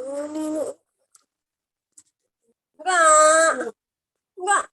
Enggak. Enggak.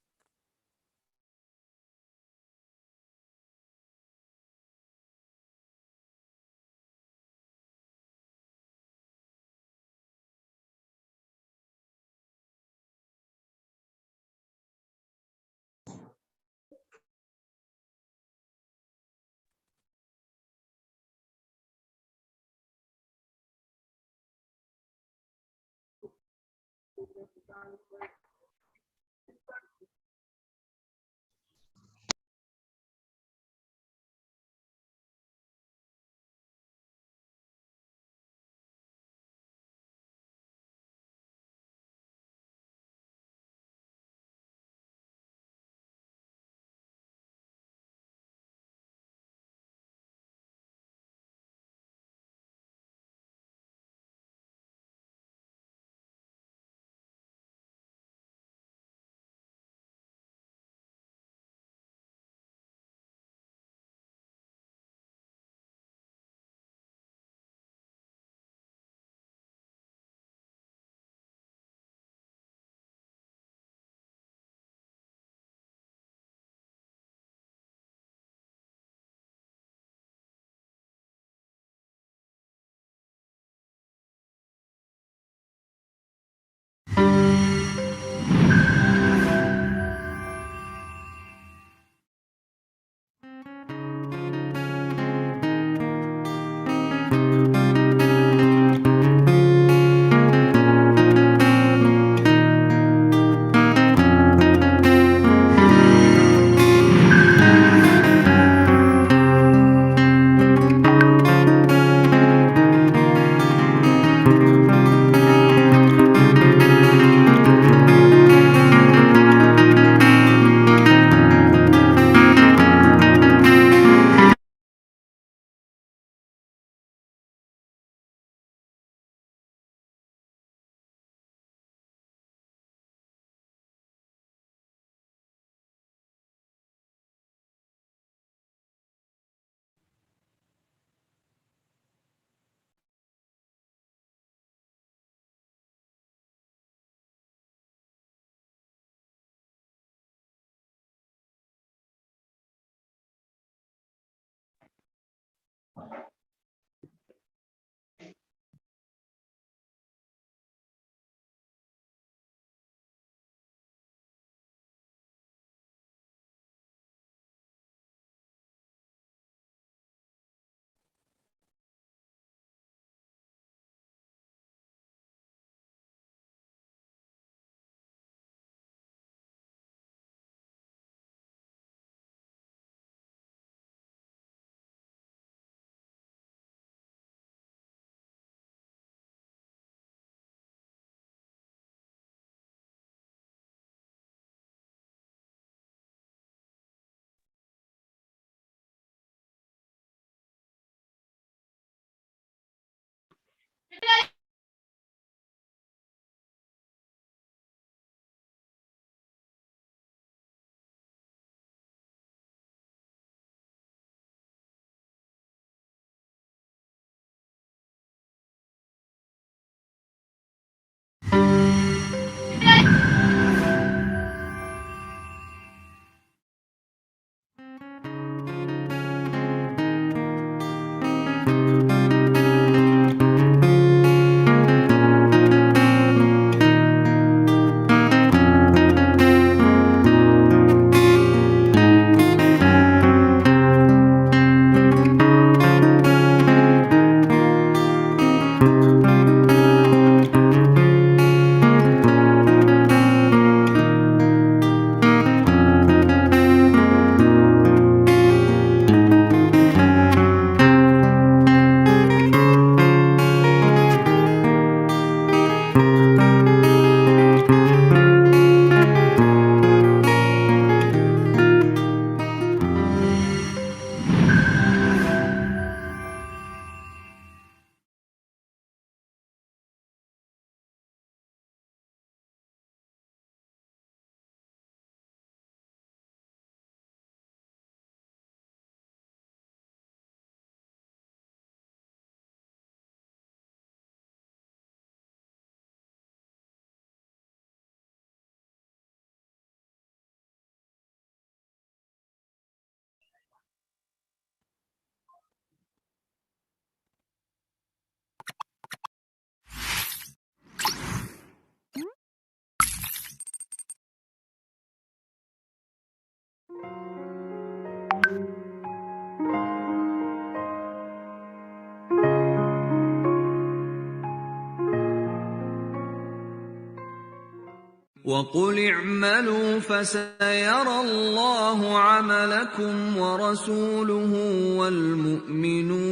وقل اعملوا فسيرى الله عملكم ورسوله والمؤمنون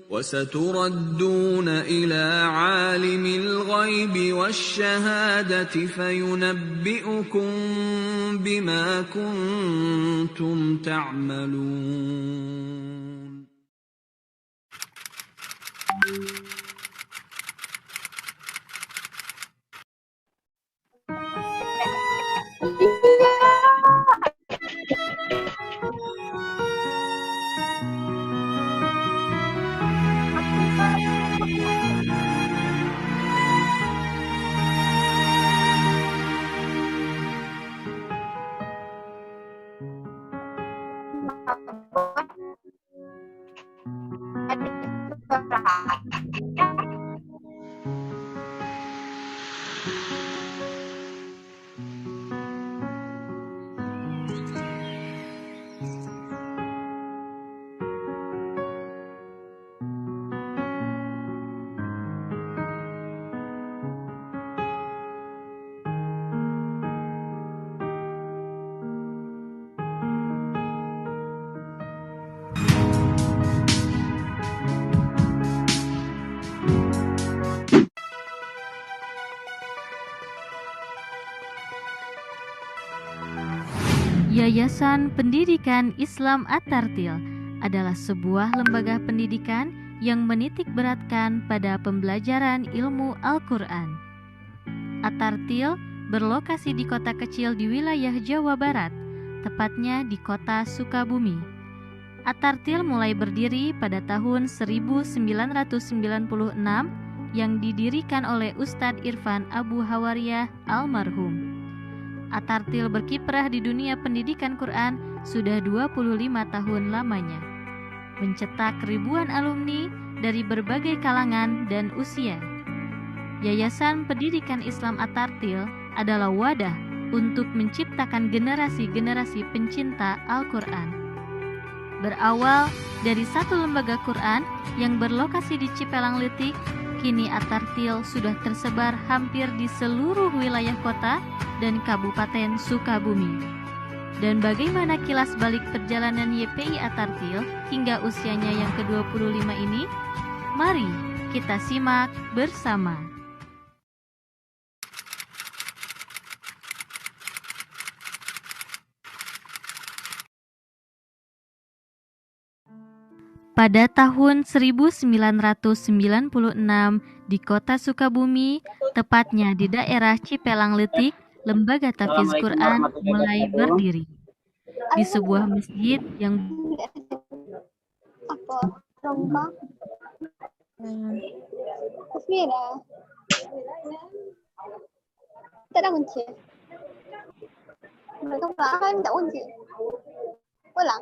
وستردون إلى عالم الغيب والشهادة فينبئكم بما كنتم تعملون. Yayasan Pendidikan Islam At-Tartil adalah sebuah lembaga pendidikan yang menitik beratkan pada pembelajaran ilmu Al-Quran. At-Tartil berlokasi di kota kecil di wilayah Jawa Barat, tepatnya di kota Sukabumi. At-Tartil mulai berdiri pada tahun 1996 yang didirikan oleh Ustadz Irfan Abu Hawariyah almarhum. At-Tartil berkiprah di dunia pendidikan Quran sudah 25 tahun lamanya, mencetak ribuan alumni dari berbagai kalangan dan usia. Yayasan Pendidikan Islam At-Tartil adalah wadah untuk menciptakan generasi-generasi pencinta Al-Quran. Berawal dari satu lembaga Quran yang berlokasi di Cipelang Letik, kini At-Tartil sudah tersebar hampir di seluruh wilayah kota dan Kabupaten Sukabumi. Dan bagaimana kilas balik perjalanan YPI At-Tartil hingga usianya yang ke-25 ini? Mari kita simak bersama. Pada tahun 1996 di kota Sukabumi, tepatnya di daerah Cipelang Letik, lembaga tahfiz Quran mulai berdiri. Di sebuah masjid yang Tak ada kunci. Mereka kan tak kunci. Pulang.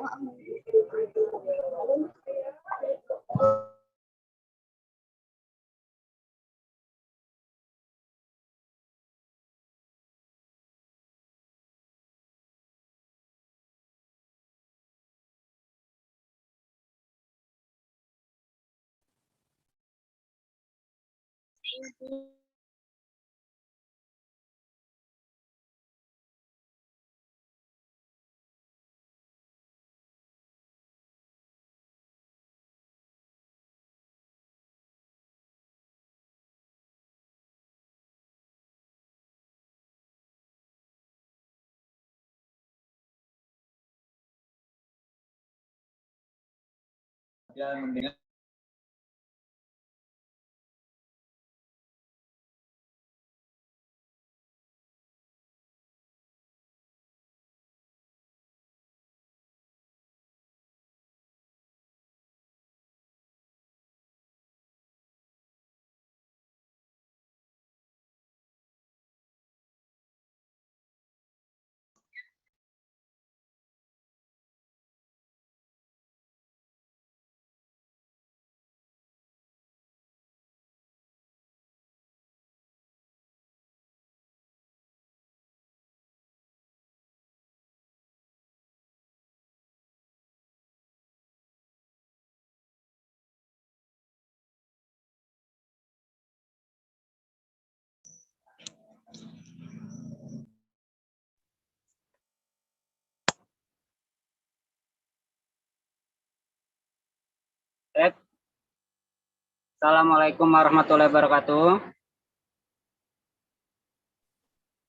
Assalamualaikum warahmatullahi wabarakatuh.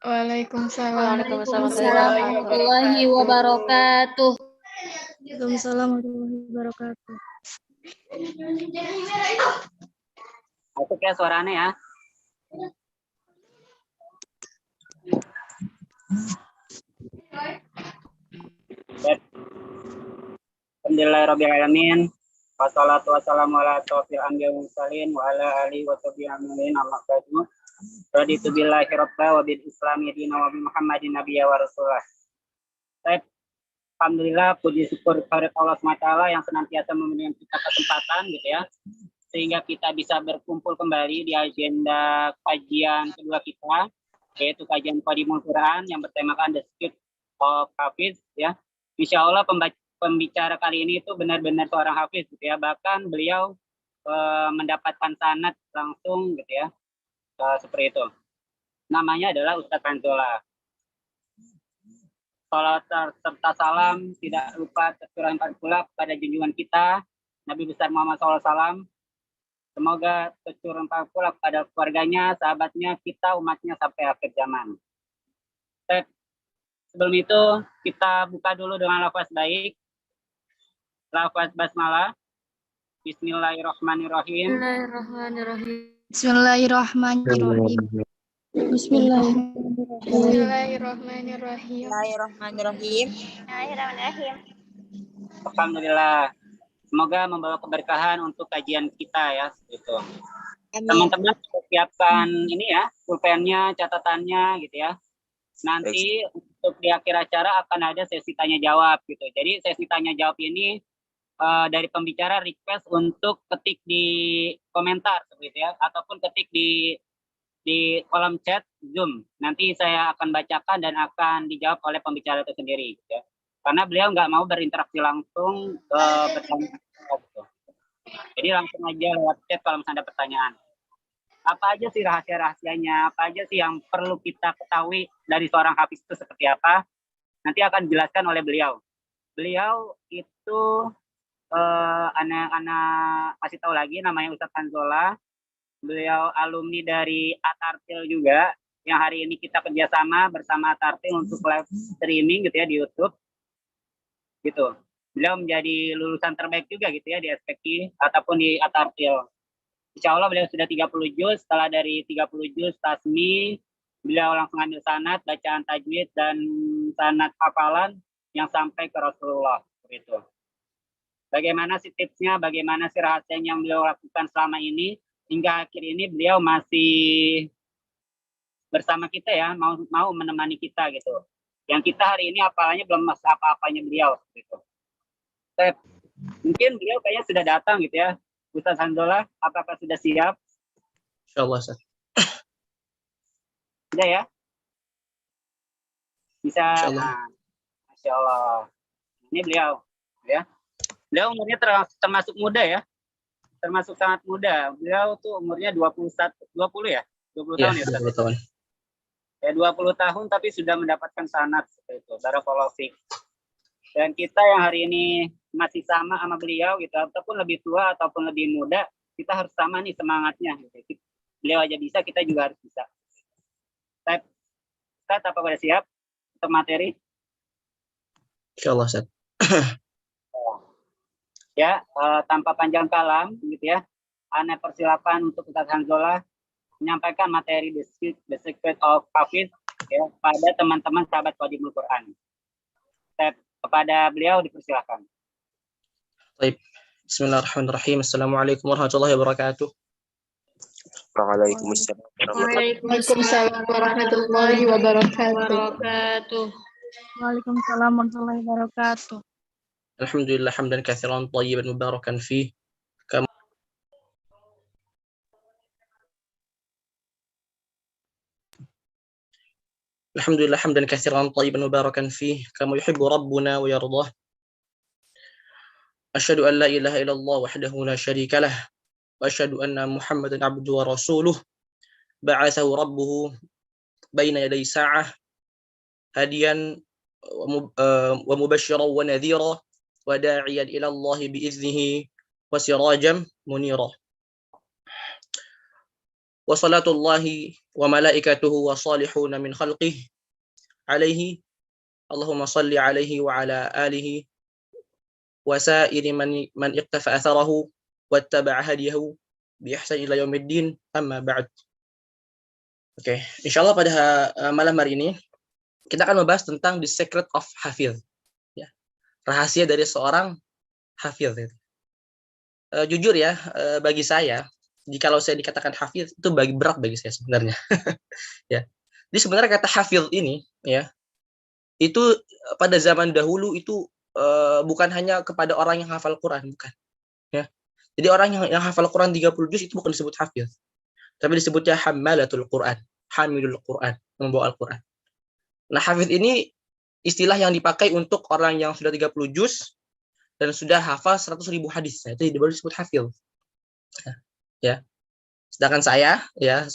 Waalaikumsalam warahmatullahi wabarakatuh. Waalaikumsalam warahmatullahi wabarakatuh. Masuk ya suaranya ya. Alhamdulillahirrahmanirrahim. Wassalatu wassalamu ala asyrofil anbiya'i wal mursalin wa ala alihi wa sahbihi ajma'in amma ba'du. Raditu billahi rabba wa bil islami dina wa bi Muhammadin nabiyya wa rasulah. Alhamdulillah, puji syukur kepada Allah SWT yang senantiasa memberikan kita kesempatan gitu ya, sehingga kita bisa berkumpul kembali di agenda kajian kedua kita, yaitu kajian Qadimul Quran yang bertemakan The Secret of Hafiz ya. Insya Allah pembicara kali ini itu benar-benar seorang hafiz gitu ya, bahkan beliau mendapatkan sanad langsung gitu ya, seperti itu. Namanya adalah Ustadz Hanzola. Salat serta salam tidak lupa tercurahkan pula kepada junjungan kita Nabi besar Muhammad SAW. Semoga tercurahkan pula kepada keluarganya, sahabatnya, kita umatnya sampai akhir zaman. Sebelum itu kita buka dulu dengan lafaz baik. Lafaz basmalah. Bismillahirrahmanirrahim. Bismillahirrahmanirrahim. Bismillahirrahmanirrahim. Alhamdulillah. Semoga membawa keberkahan untuk kajian kita ya, gitu. Teman-teman siapkan ini ya, pulpennya, catatannya gitu ya. Nanti untuk di akhir acara akan ada sesi tanya jawab gitu. Jadi sesi tanya jawab ini dari pembicara request untuk ketik di komentar gitu ya, ataupun ketik di kolom chat Zoom. Nanti saya akan bacakan dan akan dijawab oleh pembicara itu sendiri gitu ya. Karena beliau nggak mau berinteraksi langsung bertanya gitu. Jadi langsung aja lewat chat kalau misalnya ada pertanyaan. Apa aja sih rahasia-rahasianya, apa aja sih yang perlu kita ketahui dari seorang hafiz itu seperti apa, nanti akan dijelaskan oleh beliau. Beliau itu anak kasih tahu lagi, namanya Ustadz Hanzola. Beliau alumni dari Atartil juga, yang hari ini kita kerjasama bersama Atartil untuk live streaming gitu ya di YouTube gitu. Beliau menjadi lulusan terbaik juga gitu ya di SPQ ataupun di Atartil. Insya Allah beliau sudah 30 juz. Setelah dari 30 juz tasmi, beliau langsung ambil sanad, bacaan tajwid dan sanad hafalan yang sampai ke Rasulullah gitu. Bagaimana sih tipsnya, bagaimana sih rahasianya yang beliau lakukan selama ini hingga akhir ini beliau masih bersama kita ya, mau menemani kita gitu. Yang kita hari ini hafalannya belum masuk apa-apanya beliau gitu. Mungkin beliau kayaknya sudah datang gitu ya. Ustadz Hanzola, apakah sudah siap? Insyaallah, Ustaz. Sudah ya? Bisa. Insyaallah. Nah, Masya Allah. Ini beliau ya. Beliau umurnya termasuk muda ya. Termasuk sangat muda. Beliau tuh umurnya 20 ya? 20 tahun ya, Ustaz? 20 tahun. Ya 20 tahun tapi sudah mendapatkan sanad seperti itu. Barakallahu fiik. Dan kita yang hari ini masih sama beliau gitu, ataupun lebih tua ataupun lebih muda, kita harus sama nih semangatnya gitu. Beliau aja bisa, kita juga harus bisa. Ustaz, apa pada siap untuk materi? Insyaallah, Ustaz. Ya, tanpa panjang kalam gitu ya. Ana persilakan untuk Ustadz Hanzola menyampaikan materi The Secret of Hafiz ya, pada teman-teman sahabat Qadimul Quran. Kepada beliau dipersilakan. Baik. Bismillahirrahmanirrahim. Assalamualaikum warahmatullahi wabarakatuh. Waalaikumsalam warahmatullahi wabarakatuh. Waalaikumsalam warahmatullahi wabarakatuh. Alhamdulillah hamdan katsiran thayyiban mubarakan fih. Alhamdulillah hamdan katsiran thayyiban mubarakan fih kama yuhibbu rabbuna wa yardah. Asyhadu an la ilaha illallah wahdahu la syarika lah wa asyhadu anna Muhammadan abduhu wa rasuluh ba'atsahu rabbuhu baina yaday sa'ah hadiyan wa mubasysyiran wa nadhira wa da'iyan ila Allah biiznihi wa sirajan munira. wa salatullahi wa malaikatuhu wa salihuna min khalqih alaihi Allahumma salli alaihi wa ala alihi wa sa'iri man iqtafa atharahu wattaba'a hadiyahu bi ihsan ila yaumiddin, amma ba'd. Oke, insyaallah pada malam hari ini kita akan membahas tentang the secret of hafidh, ya. Rahasia dari seorang hafidh. Jujur ya, bagi saya, jikalau saya dikatakan hafidh itu berat bagi saya sebenarnya. Ya. Jadi sebenarnya kata hafidh ini, ya, itu pada zaman dahulu itu bukan hanya kepada orang yang hafal Quran, bukan. Ya. Jadi orang yang hafal Quran 30 juz itu bukan disebut hafidh, tapi disebutnya hammalatul Quran, hamilul Quran, membawa Al-Quran. Nah, hafidh ini istilah yang dipakai untuk orang yang sudah 30 juz dan sudah hafal 100.000 hadis. Nah, itu baru disebut hafidh. Ya. Sedangkan saya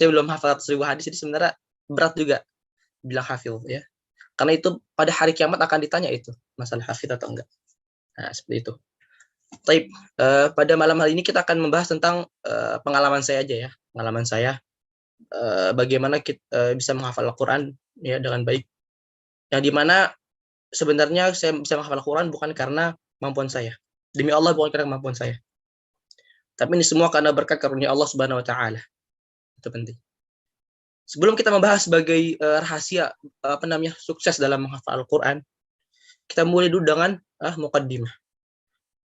belum hafal 100.000 hadis, jadi sebenarnya berat juga bilang hafidh, ya. Karena itu pada hari kiamat akan ditanya itu, masalah hafidh atau enggak. Nah, seperti itu. Baik, pada malam hari ini kita akan membahas tentang pengalaman saya aja, ya. Pengalaman saya bagaimana kita bisa menghafal Al-Quran, ya, dengan baik. Yang dimana sebenarnya saya bisa menghafal Al-Quran bukan karena kemampuan saya. Demi Allah, bukan karena kemampuan saya. Tapi ini semua karena berkat karunia Allah Subhanahu wa taala. Itu penting. Sebelum kita membahas sebagai rahasia sukses dalam menghafal Al-Quran, kita mulai dulu dengan muqaddimah.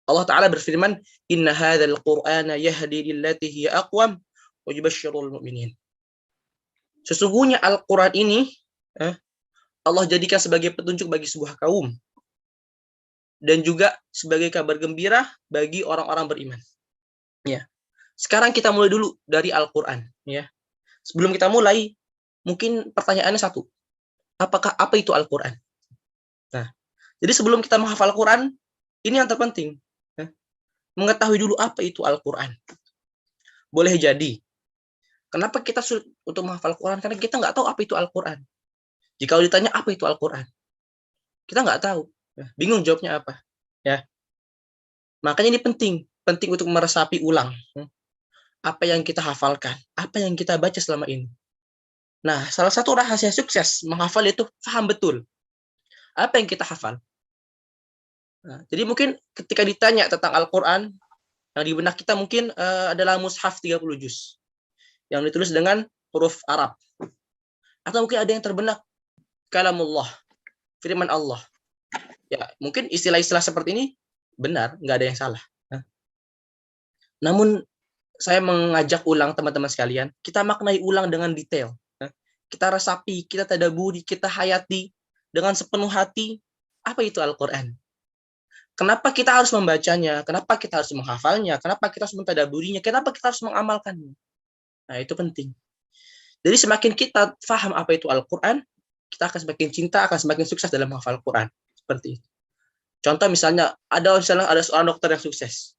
Allah Ta'ala berfirman, Inna hadzal Qur'ana yahdi lillati hiya aqwam wa yubashshirul mu'minin. Sesungguhnya Al-Quran ini Allah jadikan sebagai petunjuk bagi sebuah kaum dan juga sebagai kabar gembira bagi orang-orang beriman. Ya. Sekarang kita mulai dulu dari Al-Quran, ya. Sebelum kita mulai, mungkin pertanyaannya satu. Apa itu Al-Quran? Nah, jadi sebelum kita menghafal Al-Quran, ini yang terpenting. Ya. Mengetahui dulu apa itu Al-Quran. Boleh jadi. Kenapa kita sulit untuk menghafal Al-Quran? Karena kita nggak tahu apa itu Al-Quran. Jika ditanya apa itu Al-Quran, kita nggak tahu. Ya. Bingung jawabnya apa. Ya. Makanya ini penting untuk meresapi ulang. Apa yang kita hafalkan, apa yang kita baca selama ini. Nah, salah satu rahasia sukses menghafal itu paham betul apa yang kita hafal. Nah, jadi mungkin ketika ditanya tentang Al-Quran, yang di benak kita mungkin adalah mushaf 30 juz yang ditulis dengan huruf Arab. Atau mungkin ada yang terbenak kalamullah, firman Allah. Ya, mungkin istilah-istilah seperti ini benar, nggak ada yang salah. Namun saya mengajak ulang teman-teman sekalian, kita maknai ulang dengan detail. Kita resapi, kita tadaburi, kita hayati dengan sepenuh hati apa itu Al-Quran. Kenapa kita harus membacanya? Kenapa kita harus menghafalnya? Kenapa kita harus mentadaburinya? Kenapa kita harus mengamalkannya? Nah, itu penting. Jadi semakin kita paham apa itu Al-Quran, kita akan semakin cinta, akan semakin sukses dalam menghafal Al-Quran. Seperti itu. Contoh misalnya, ada seorang dokter yang sukses.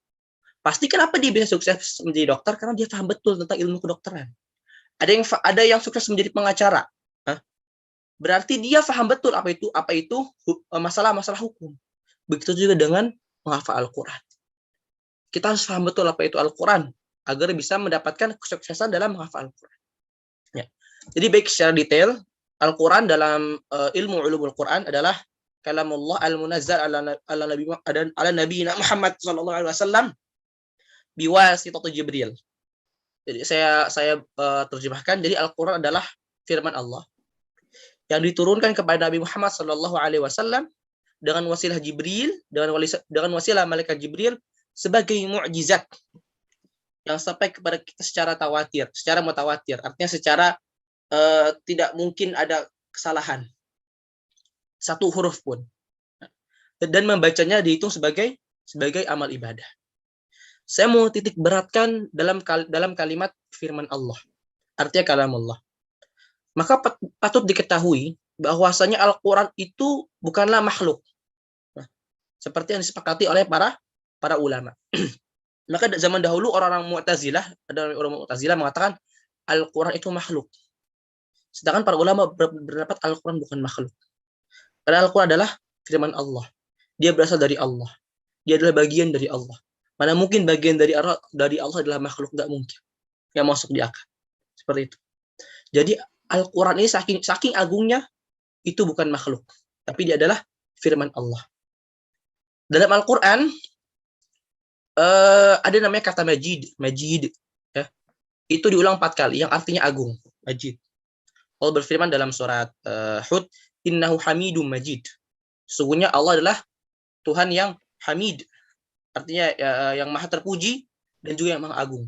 Pasti kenapa dia bisa sukses menjadi dokter? Karena dia paham betul tentang ilmu kedokteran. Ada yang sukses menjadi pengacara. Berarti dia paham betul apa itu masalah-masalah hukum. Begitu juga dengan menghafal Al-Quran. Kita harus paham betul apa itu Al-Quran agar bisa mendapatkan kesuksesan dalam menghafal Al-Quran. Ya. Jadi baik secara detail, Al-Quran dalam ilmu ulumul Quran adalah kalamullah al-munazzal ala nabiyina Muhammad sallallahu alaihi wasallam biwasitati Jibril. Jadi saya terjemahkan, jadi Al-Quran adalah firman Allah yang diturunkan kepada Nabi Muhammad sallallahu alaihi wasallam dengan wasilah Jibril, dengan wasilah malaikat Jibril sebagai mukjizat yang sampai kepada kita secara mutawatir. Artinya secara tidak mungkin ada kesalahan satu huruf pun. Dan membacanya dihitung sebagai amal ibadah. Saya mau titik beratkan dalam kalimat firman Allah. Artinya kalam Allah. Maka patut diketahui bahwasanya Al-Quran itu bukanlah makhluk. Nah, seperti yang disepakati oleh para ulama. Maka zaman dahulu orang-orang Mu'tazilah mengatakan Al-Quran itu makhluk. Sedangkan para ulama berpendapat Al-Quran bukan makhluk. Karena Al-Quran adalah firman Allah. Dia berasal dari Allah. Dia adalah bagian dari Allah. Mana mungkin bagian dari Allah adalah makhluk, nggak mungkin. Yang masuk di akal. Seperti itu. Jadi Al-Quran ini saking agungnya, itu bukan makhluk, tapi dia adalah firman Allah. Dalam Al-Quran ada namanya kata majid, ya. Itu diulang 4 kali, yang artinya agung, majid. Allah berfirman dalam surat Hud, innahu hamidum majid. Sesungguhnya Allah adalah Tuhan yang hamid, artinya yang maha terpuji dan juga yang maha agung.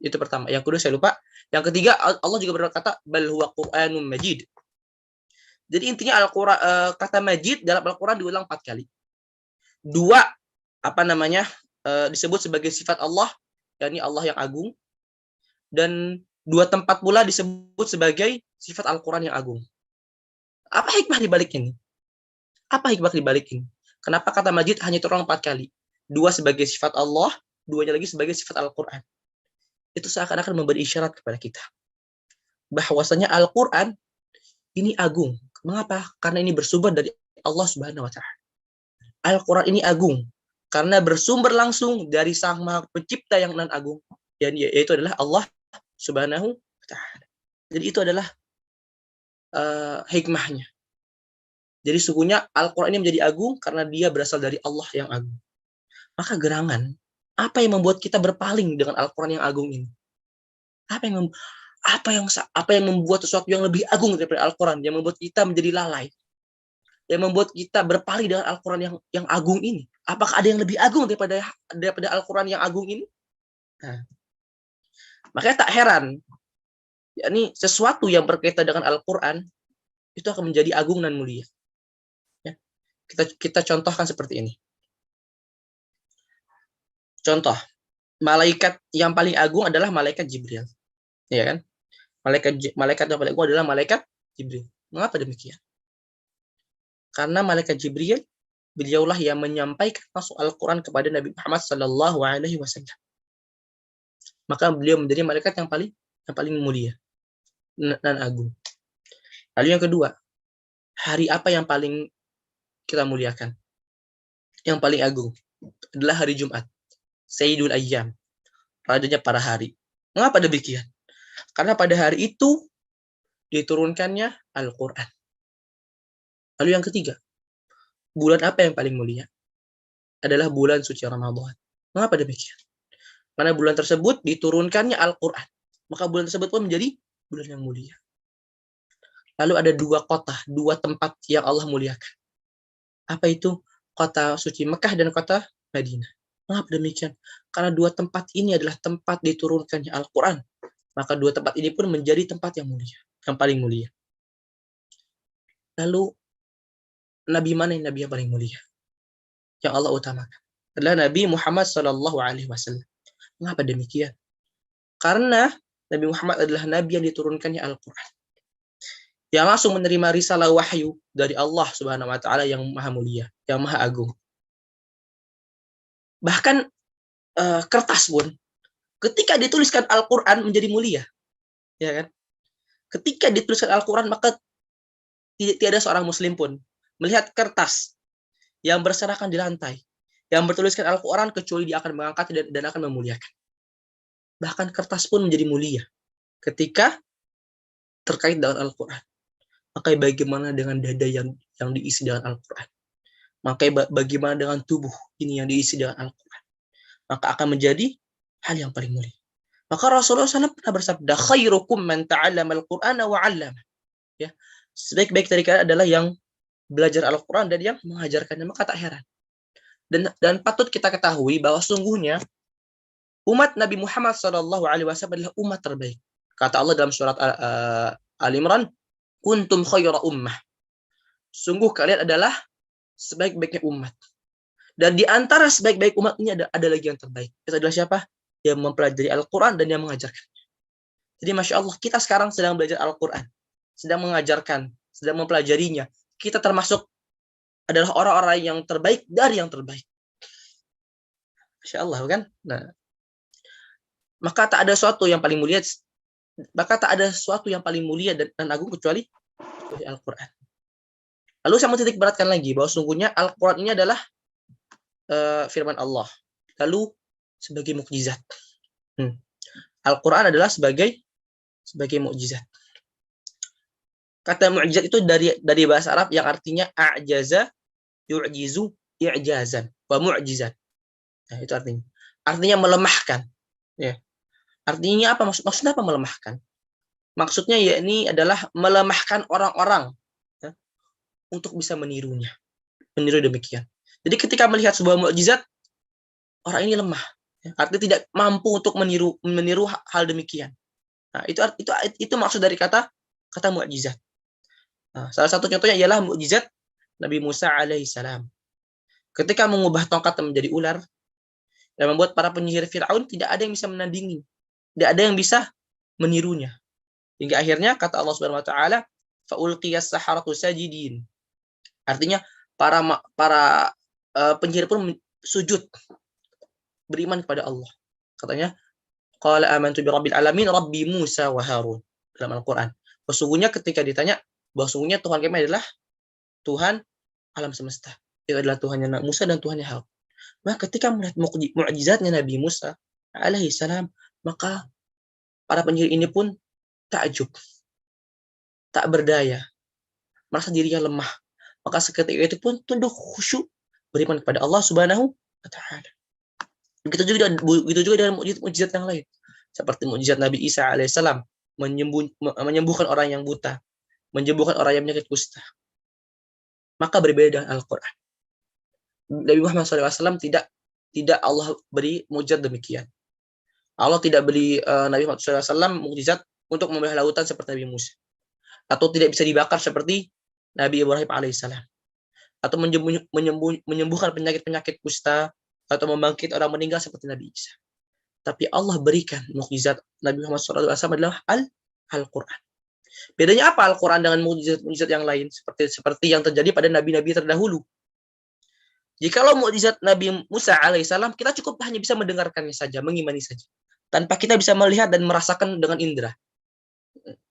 Itu pertama. Yang kedua saya lupa. Yang ketiga Allah juga berkata bal huwa Qur'anum majid. Jadi intinya Al-Quran, kata majid dalam Al-Quran diulang 4 kali. 2 disebut sebagai sifat Allah, yakni Allah yang agung, dan 2 tempat pula disebut sebagai sifat Al-Quran yang agung. Apa hikmah di balik ini? Kenapa kata majid hanya terulang 4 kali? 2 sebagai sifat Allah, 2-nya lagi sebagai sifat Al-Quran. Itu seakan-akan memberi isyarat kepada kita bahwasanya Al-Quran ini agung. Mengapa? Karena ini bersumber dari Allah Subhanahu wa Ta'ala. Al-Quran ini agung karena bersumber langsung dari Sang Maha Pencipta yang nan agung, yaitu adalah Allah Subhanahu wa Ta'ala. Jadi itu adalah hikmahnya. Jadi sungguhnya Al-Quran ini menjadi agung karena dia berasal dari Allah yang agung. Maka gerangan, apa yang membuat kita berpaling dengan Al-Quran yang agung ini? Apa yang membuat sesuatu yang lebih agung daripada Al-Quran, yang membuat kita menjadi lalai, yang membuat kita berpaling dengan Al-Quran yang agung ini? Apakah ada yang lebih agung daripada Al-Quran yang agung ini? Nah, makanya tak heran, yakni sesuatu yang berkaitan dengan Al-Quran itu akan menjadi agung dan mulia. Ya. Kita contohkan seperti ini. Contoh, malaikat yang paling agung adalah malaikat Jibril, ya kan? Malaikat yang paling agung adalah malaikat Jibril. Mengapa demikian? Karena malaikat Jibril, beliaulah yang menyampaikan langsung Al-Quran kepada Nabi Muhammad SAW. Maka beliau menjadi malaikat yang paling mulia dan agung. Lalu yang kedua, hari apa yang paling kita muliakan? Yang paling agung adalah hari Jumat, Sayyidul Ayyam, rajanya para hari. Mengapa demikian? Karena pada hari itu diturunkannya Al-Quran. Lalu yang ketiga, bulan apa yang paling mulia? Adalah bulan suci Ramadan. Mengapa demikian? Karena bulan tersebut diturunkannya Al-Quran. Maka bulan tersebut pun menjadi bulan yang mulia. Lalu ada 2 kota, 2 tempat yang Allah muliakan. Apa itu? Kota suci Mekah dan kota Madinah. Mengapa demikian? Karena 2 tempat ini adalah tempat diturunkannya Al-Quran. Maka 2 tempat ini pun menjadi tempat yang mulia, yang paling mulia. Lalu Nabi mana yang paling mulia? Yang Allah utamakan adalah Nabi Muhammad SAW. Mengapa demikian? Karena Nabi Muhammad adalah Nabi yang diturunkannya Al-Quran, yang langsung menerima risalah wahyu dari Allah Subhanahu Wa Taala yang maha mulia, yang maha agung. Bahkan kertas pun, ketika dituliskan Al-Quran menjadi mulia, ya kan? Ketika dituliskan Al-Quran, maka tidak ada seorang Muslim pun melihat kertas yang berserakan di lantai, yang bertuliskan Al-Quran, kecuali dia akan mengangkat dan akan memuliakan. Bahkan kertas pun menjadi mulia ketika terkait dengan Al-Quran. Maka bagaimana dengan dada yang diisi dengan Al-Quran? Maka bagaimana dengan tubuh ini yang diisi dengan Al-Quran? Maka akan menjadi hal yang paling mulia. Maka Rasulullah SAW pernah bersabda, khairukum man ta'allama al-Qur'ana wa 'allama. Ya, sebaik-baik dari kalian adalah yang belajar Al-Quran dan yang mengajarkannya. Maka tak heran. Dan patut kita ketahui bahwa sungguhnya umat Nabi Muhammad SAW adalah umat terbaik. Kata Allah dalam surat Al-Imran, kuntum khayra ummah. Sungguh kalian adalah sebaik-baiknya umat. Dan di antara sebaik-baik umat ini ada lagi yang terbaik. Itu adalah siapa? Yang mempelajari Al-Quran dan yang mengajarkan. Jadi Masya Allah, kita sekarang sedang belajar Al-Quran, sedang mengajarkan, sedang mempelajarinya. Kita termasuk adalah orang-orang yang terbaik dari yang terbaik. Masya Allah, kan? Nah, maka tak ada sesuatu yang paling mulia, dan agung kecuali Al-Quran. Lalu saya mau titik beratkan lagi bahwa sungguhnya Al-Quran ini adalah firman Allah. Lalu sebagai mukjizat. Al-Quran adalah sebagai sebagai mukjizat. Kata mukjizat itu dari bahasa Arab yang artinya a'jaza, yu'jizu, i'jazan, wa mu'jizat. Nah, itu artinya. Artinya melemahkan. Ya. Artinya apa? Maksudnya apa melemahkan? Maksudnya yakni adalah melemahkan orang-orang ya, untuk bisa menirunya. Meniru demikian. Jadi ketika melihat sebuah mukjizat, orang ini lemah. Ya. Artinya tidak mampu untuk meniru hal demikian. Nah, itu maksud dari kata mukjizat. Nah, salah satu contohnya ialah mukjizat Nabi Musa alaihissalam. Ketika mengubah tongkat menjadi ular dan membuat para penyihir Firaun tidak ada yang bisa menandingi, tidak ada yang bisa menirunya. Hingga akhirnya kata Allah Subhanahu wa taala, fa ulqiyas saharatu sajidin. Artinya para penyihir pun sujud beriman kepada Allah. Katanya, qala amantu bi rabbil alamin rabbi Musa wa Harun dalam Al-Qur'an. Sesungguhnya ketika ditanya bahwa sesungguhnya Tuhan kami adalah Tuhan alam semesta. Itu adalah Tuhannya Nabi Musa dan Tuhannya Harun. Maka ketika melihat mukjizatnya Nabi Musa alaihissalam, maka para penyihir ini pun takjub, tak berdaya, merasa dirinya lemah. Maka seketika itu pun tunduk khusyuk beriman kepada Allah Subhanahu wa taala. Begitu juga dengan mukjizat yang lain. Seperti mukjizat Nabi Isa alaihissalam menyembuhkan orang yang buta, menyembuhkan orang yang penyakit kusta. Maka berbeda dengan Al-Qur'an. Nabi Muhammad SAW tidak Allah beri mukjizat demikian. Allah tidak beri Nabi Muhammad SAW mukjizat untuk membelah lautan seperti Nabi Musa, atau tidak bisa dibakar seperti Nabi Ibrahim alaihissalam, atau menyembuhkan penyakit kusta, atau membangkit orang meninggal seperti Nabi Isa. Tapi Allah berikan mukjizat Nabi Muhammad SAW adalah Al-Quran. Bedanya apa Al-Quran dengan mukjizat yang lain seperti yang terjadi pada nabi-nabi terdahulu? Jikalau mukjizat Nabi Musa alaihissalam, kita cukup hanya bisa mendengarkannya saja, mengimani saja, tanpa kita bisa melihat dan merasakan dengan indera.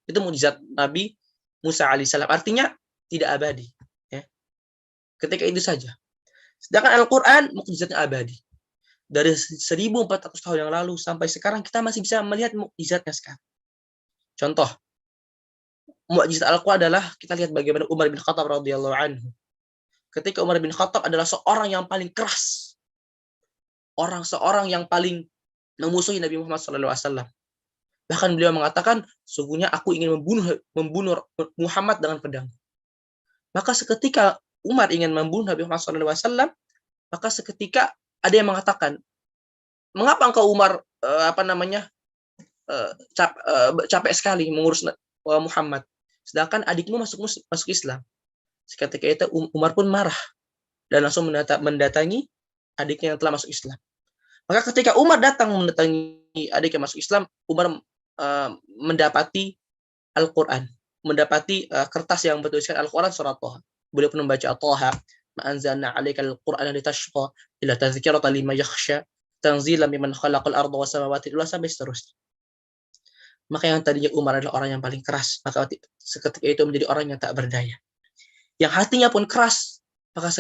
Itu mukjizat Nabi Musa alaihissalam. Artinya tidak abadi. Ya. Ketika itu saja. Sedangkan Al-Quran mukjizatnya abadi. Dari 1400 tahun yang lalu sampai sekarang kita masih bisa melihat mukjizatnya sekarang. Contoh, mukjizat Al-Quran adalah kita lihat bagaimana Umar bin Khattab radhiyallahu anhu. Ketika Umar bin Khattab adalah seorang yang paling keras, seorang yang paling memusuhi Nabi Muhammad SAW. Bahkan beliau mengatakan, sungguhnya aku ingin membunuh Muhammad dengan pedang. Maka seketika Umar ingin membunuh Nabi Muhammad SAW, maka seketika ada yang mengatakan, mengapa engkau Umar capek sekali mengurus Muhammad, sedangkan adikmu masuk Islam. Seketika itu Umar pun marah dan langsung mendatangi adiknya yang telah masuk Islam. Maka ketika Umar datang mendatangi adiknya masuk Islam, Umar mendapati Al-Quran, mendapati kertas yang bertuliskan Al-Quran surat Thaha. Beliau pun membaca Thaha, ma anzalna 'alaikal Qur'ana litashqa illa tadhkiratan liman yakhsha tanzilan mimman khalaqal arda was samawati wal sampai seterusnya. Maka yang tadinya Umar adalah orang yang paling keras, maka seketika itu menjadi orang yang tak berdaya. Yang hatinya pun keras, maka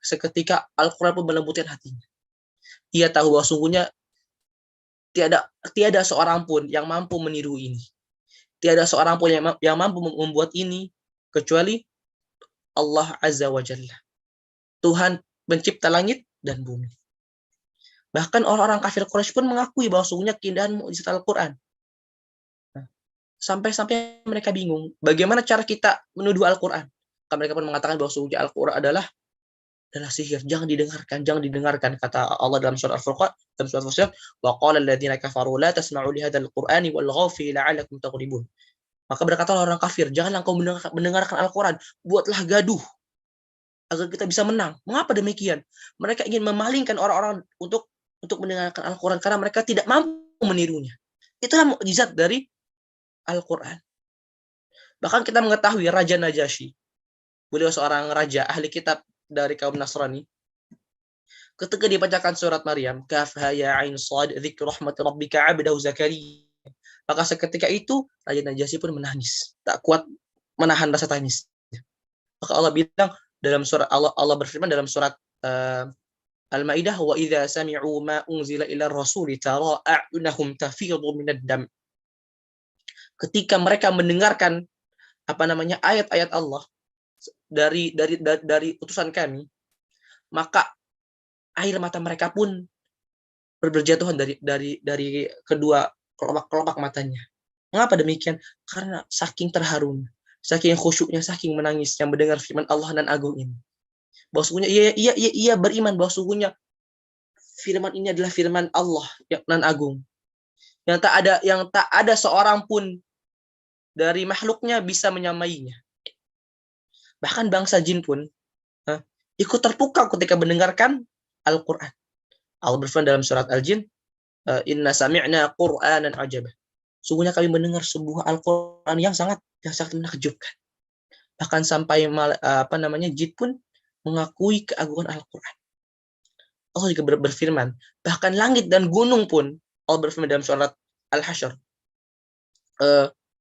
seketika Al-Quran pun melembutkan hatinya. Ia tahu bahwa sungguhnya tiada seorang pun yang mampu meniru ini. Tiada seorang pun yang mampu membuat ini kecuali Allah Azza wa Jalla. Tuhan pencipta langit dan bumi. Bahkan orang-orang kafir Quraisy pun mengakui bahwa sungguhnya keindahan mukjizat Al-Quran. Sampai-sampai mereka bingung, bagaimana cara kita menuduh Al-Quran? Karena mereka pun mengatakan bahwa sungguhnya Al-Quran adalah sihir, jangan didengarkan, kata Allah dalam surat Al-Furqan, dalam surat Fussilat, wa qala alladziina kafaru la tasma'u li hadzal qur'ani walghaw fihi la'allakum taghlibun. Maka berkatalah orang kafir, janganlah engkau mendengarkan Al-Quran, buatlah gaduh agar kita bisa menang. Mengapa demikian? Mereka ingin memalingkan orang-orang untuk mendengarkan Al-Quran karena mereka tidak mampu menirunya. Itulah mukjizat dari Al-Quran. Bahkan kita mengetahui Raja Najasyi, beliau seorang raja ahli kitab dari kaum Nasrani. Ketika dibacakan surat Maryam, kaf ha ya ain shad dzikru rahmati rabbika 'abdahu Zakaria. Maka seketika itu Raja Najasyi pun menangis, tak kuat menahan rasa tangis. Maka Allah bilang dalam surat Allah berfirman dalam surat Al-Maidah, wa idza sami'u ma unzila ila rasuli tara a'yunahum tafidhu minad dam. ketika mereka mendengarkan ayat-ayat Allah dari utusan kami, maka air mata mereka pun berjatuhan dari kedua kelopak matanya. Mengapa demikian? Karena saking terharunya, saking khusyuknya, saking menangisnya mendengar firman Allah nan agung ini. Bahwasanya ia beriman bahwasanya firman ini adalah firman Allah yang nan agung. Yang tak ada seorang pun dari makhluknya bisa menyamainya. Bahkan bangsa jin pun ikut terpukau ketika mendengarkan Al-Quran. Allah berfirman dalam surat Al-Jin, Inna sami'na Qur'anan ajaba. Sungguhnya kami mendengar sebuah Al-Quran yang sangat menakjubkan. Bahkan sampai jin pun mengakui keagungan Al-Quran. Allah juga berfirman, bahkan langit dan gunung pun, Allah berfirman dalam surat Al-Hasyr,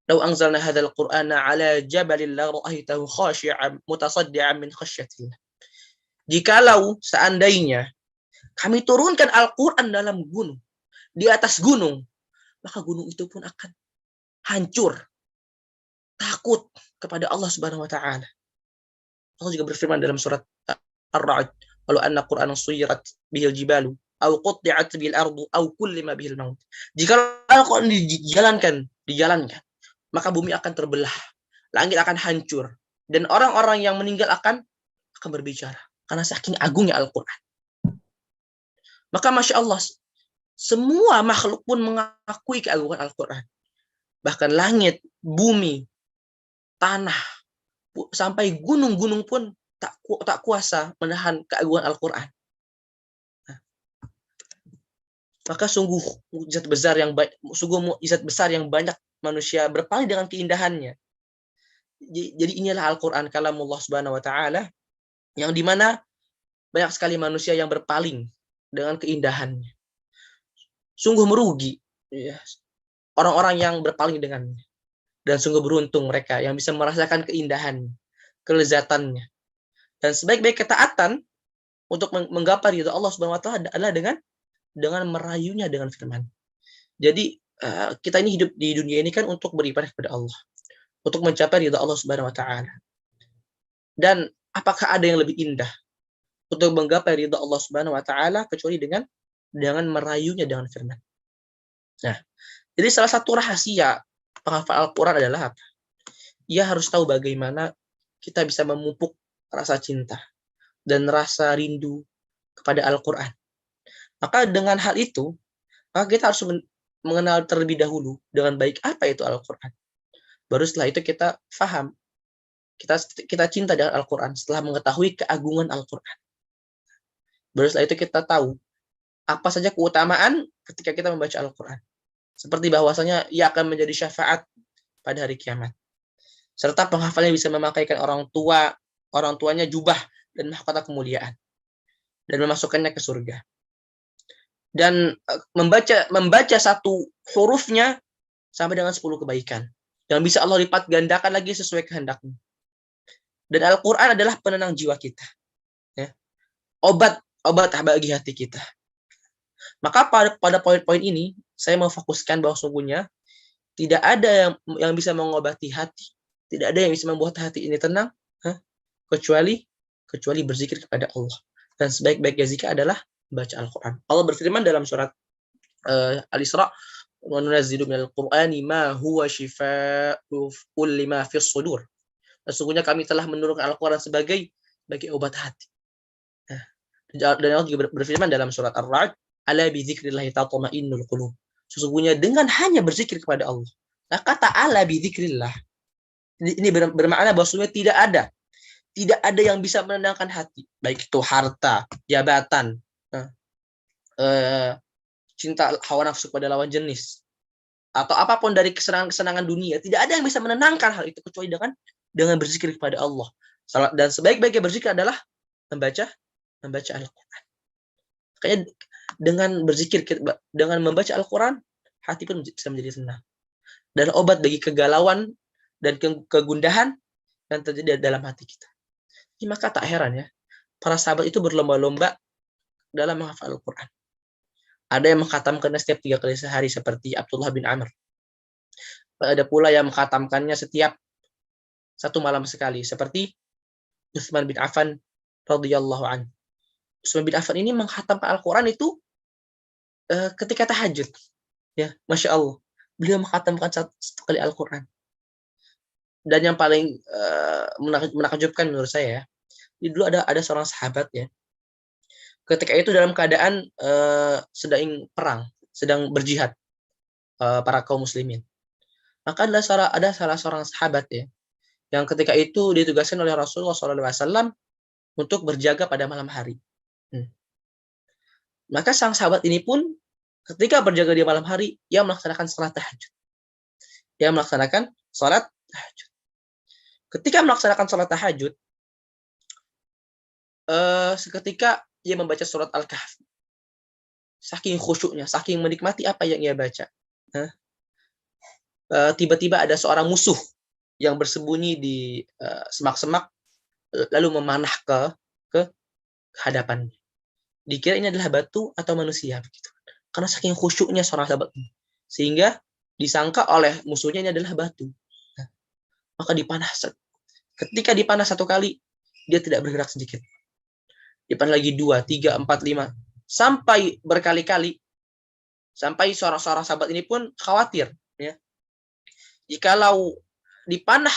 "Lau anzalna hadzal Qur'ana 'ala jabalin la ra'aitahu khashi'an mutasaddian min khasyatillah." Jikalau seandainya kami turunkan Al-Quran dalam gunung, di atas gunung, maka gunung itu pun akan hancur, takut kepada Allah Subhanahu wa taala. Allah juga berfirman dalam surat Ar-Ra'd, "Walau anna Qur'anan suyirat bihil jibalu aw qutti'at bil ardu aw kullima bihil maut." Jika Al-Quran dijalankan, maka bumi akan terbelah, langit akan hancur, dan orang-orang yang meninggal akan berbicara karena saking agungnya Al-Quran. Maka Masya Allah, semua makhluk pun mengakui keagungan Al-Quran. Bahkan langit, bumi, tanah, sampai gunung-gunung pun tak kuasa menahan keagungan Al-Quran. Maka sungguh mukjizat besar yang banyak manusia berpaling dengan keindahannya. Jadi inilah Al-Quran, kalamullah Subhanahu wa taala, yang dimana banyak sekali manusia yang berpaling dengan keindahannya. Sungguh merugi orang-orang yang berpaling dengannya. Dan sungguh beruntung mereka yang bisa merasakan keindahannya, kelezatannya. Dan sebaik-baik ketaatan untuk menggapai ridha Allah Subhanahu wa taala adalah dengan merayunya dengan firman. Jadi kita ini hidup di dunia ini kan untuk beribadah kepada Allah, untuk mencapai ridha Allah Subhanahu wa taala. Dan apakah ada yang lebih indah untuk menggapai ridha Allah Subhanahu wa taala kecuali dengan merayunya dengan firman. Nah, jadi salah satu rahasia penghafal Al-Quran adalah apa? Ia harus tahu bagaimana kita bisa memupuk rasa cinta dan rasa rindu kepada Al-Quran. Maka dengan hal itu, maka kita harus mengenal terlebih dahulu dengan baik apa itu Al-Quran. Baru setelah itu kita faham, kita cinta dengan Al-Quran setelah mengetahui keagungan Al-Quran. Baru setelah itu kita tahu apa saja keutamaan ketika kita membaca Al-Quran. Seperti bahwasanya ia akan menjadi syafaat pada hari kiamat. Serta penghafalnya bisa memakaikan orang tuanya jubah dan mahkota kemuliaan. Dan memasukkannya ke surga. Dan membaca satu hurufnya sampai dengan 10 kebaikan. Yang bisa Allah lipat gandakan lagi sesuai kehendaknya. Dan Al-Quran adalah penenang jiwa kita. Ya. Obat bagi hati kita. Maka pada poin-poin ini, saya memfokuskan bahwa sungguhnya tidak ada yang bisa mengobati hati. Tidak ada yang bisa membuat hati ini tenang, kecuali berzikir kepada Allah. Dan sebaik-baiknya zikir adalah baca Al-Quran. Allah berfirman dalam surat Al-Isra, "Wa nunazzilu minal Qur'ani ma huwa shifaa'un lima fis sudur." Sesungguhnya kami telah menurunkan Al-Quran sebagai obat hati. Dan Allah juga berfirman dalam surat Ar-Ra'd, "Ala bi dzikrillah tatma'innul qulub." Sesungguhnya dengan hanya berzikir kepada Allah. Nah, kata ala bi dzikrillah ini bermakna bahwasanya tidak ada yang bisa menenangkan hati, baik itu harta, jabatan, cinta hawa nafsu pada lawan jenis, atau apapun dari kesenangan dunia. Tidak ada yang bisa menenangkan hal itu kecuali dengan berzikir kepada Allah. Dan sebaik-baiknya berzikir adalah membaca Al-Quran. Makanya dengan berzikir, dengan membaca Al-Quran, hati pun bisa menjadi tenang. Dan obat bagi kegalauan dan kegundahan yang terjadi dalam hati kita. Jadi maka tak heran ya, para sahabat itu berlomba-lomba dalam menghafal Al-Quran. Ada yang mengkhatamkannya setiap 3 kali sehari seperti Abdullah bin Amr. Ada pula yang mengkhatamkannya setiap satu malam sekali, seperti Utsman bin Affan radhiyallahu anhu. Utsman bin Affan ini mengkhatamkan Al-Quran itu ketika tahajud. Ya, Masya Allah. Beliau mengkhatamkan satu kali Al-Quran. Dan yang paling menakjubkan menurut saya, dulu ada seorang sahabat ya. Ketika itu dalam keadaan sedang perang, sedang berjihad para kaum muslimin. Maka ada salah seorang sahabat ya, yang ketika itu ditugaskan oleh Rasulullah SAW untuk berjaga pada malam hari. Maka sang sahabat ini pun ketika berjaga di malam hari, ia melaksanakan salat tahajud. Ia melaksanakan salat tahajud. Ketika melaksanakan salat tahajud, seketika ia membaca surat Al-Kahfi. Saking khusyuknya, saking menikmati apa yang ia baca. Tiba-tiba ada seorang musuh yang bersembunyi di semak-semak, lalu memanah ke hadapannya. Dikira ini adalah batu atau manusia begitu. Karena saking khusyuknya seorang sahabat ini, sehingga disangka oleh musuhnya ini adalah batu. Maka dipanah. Ketika dipanah satu kali, dia tidak bergerak sedikit. Dipanah lagi 2, 3, 4, 5, sampai berkali-kali, sampai seorang sahabat ini pun khawatir. Ya. Jikalau dipanah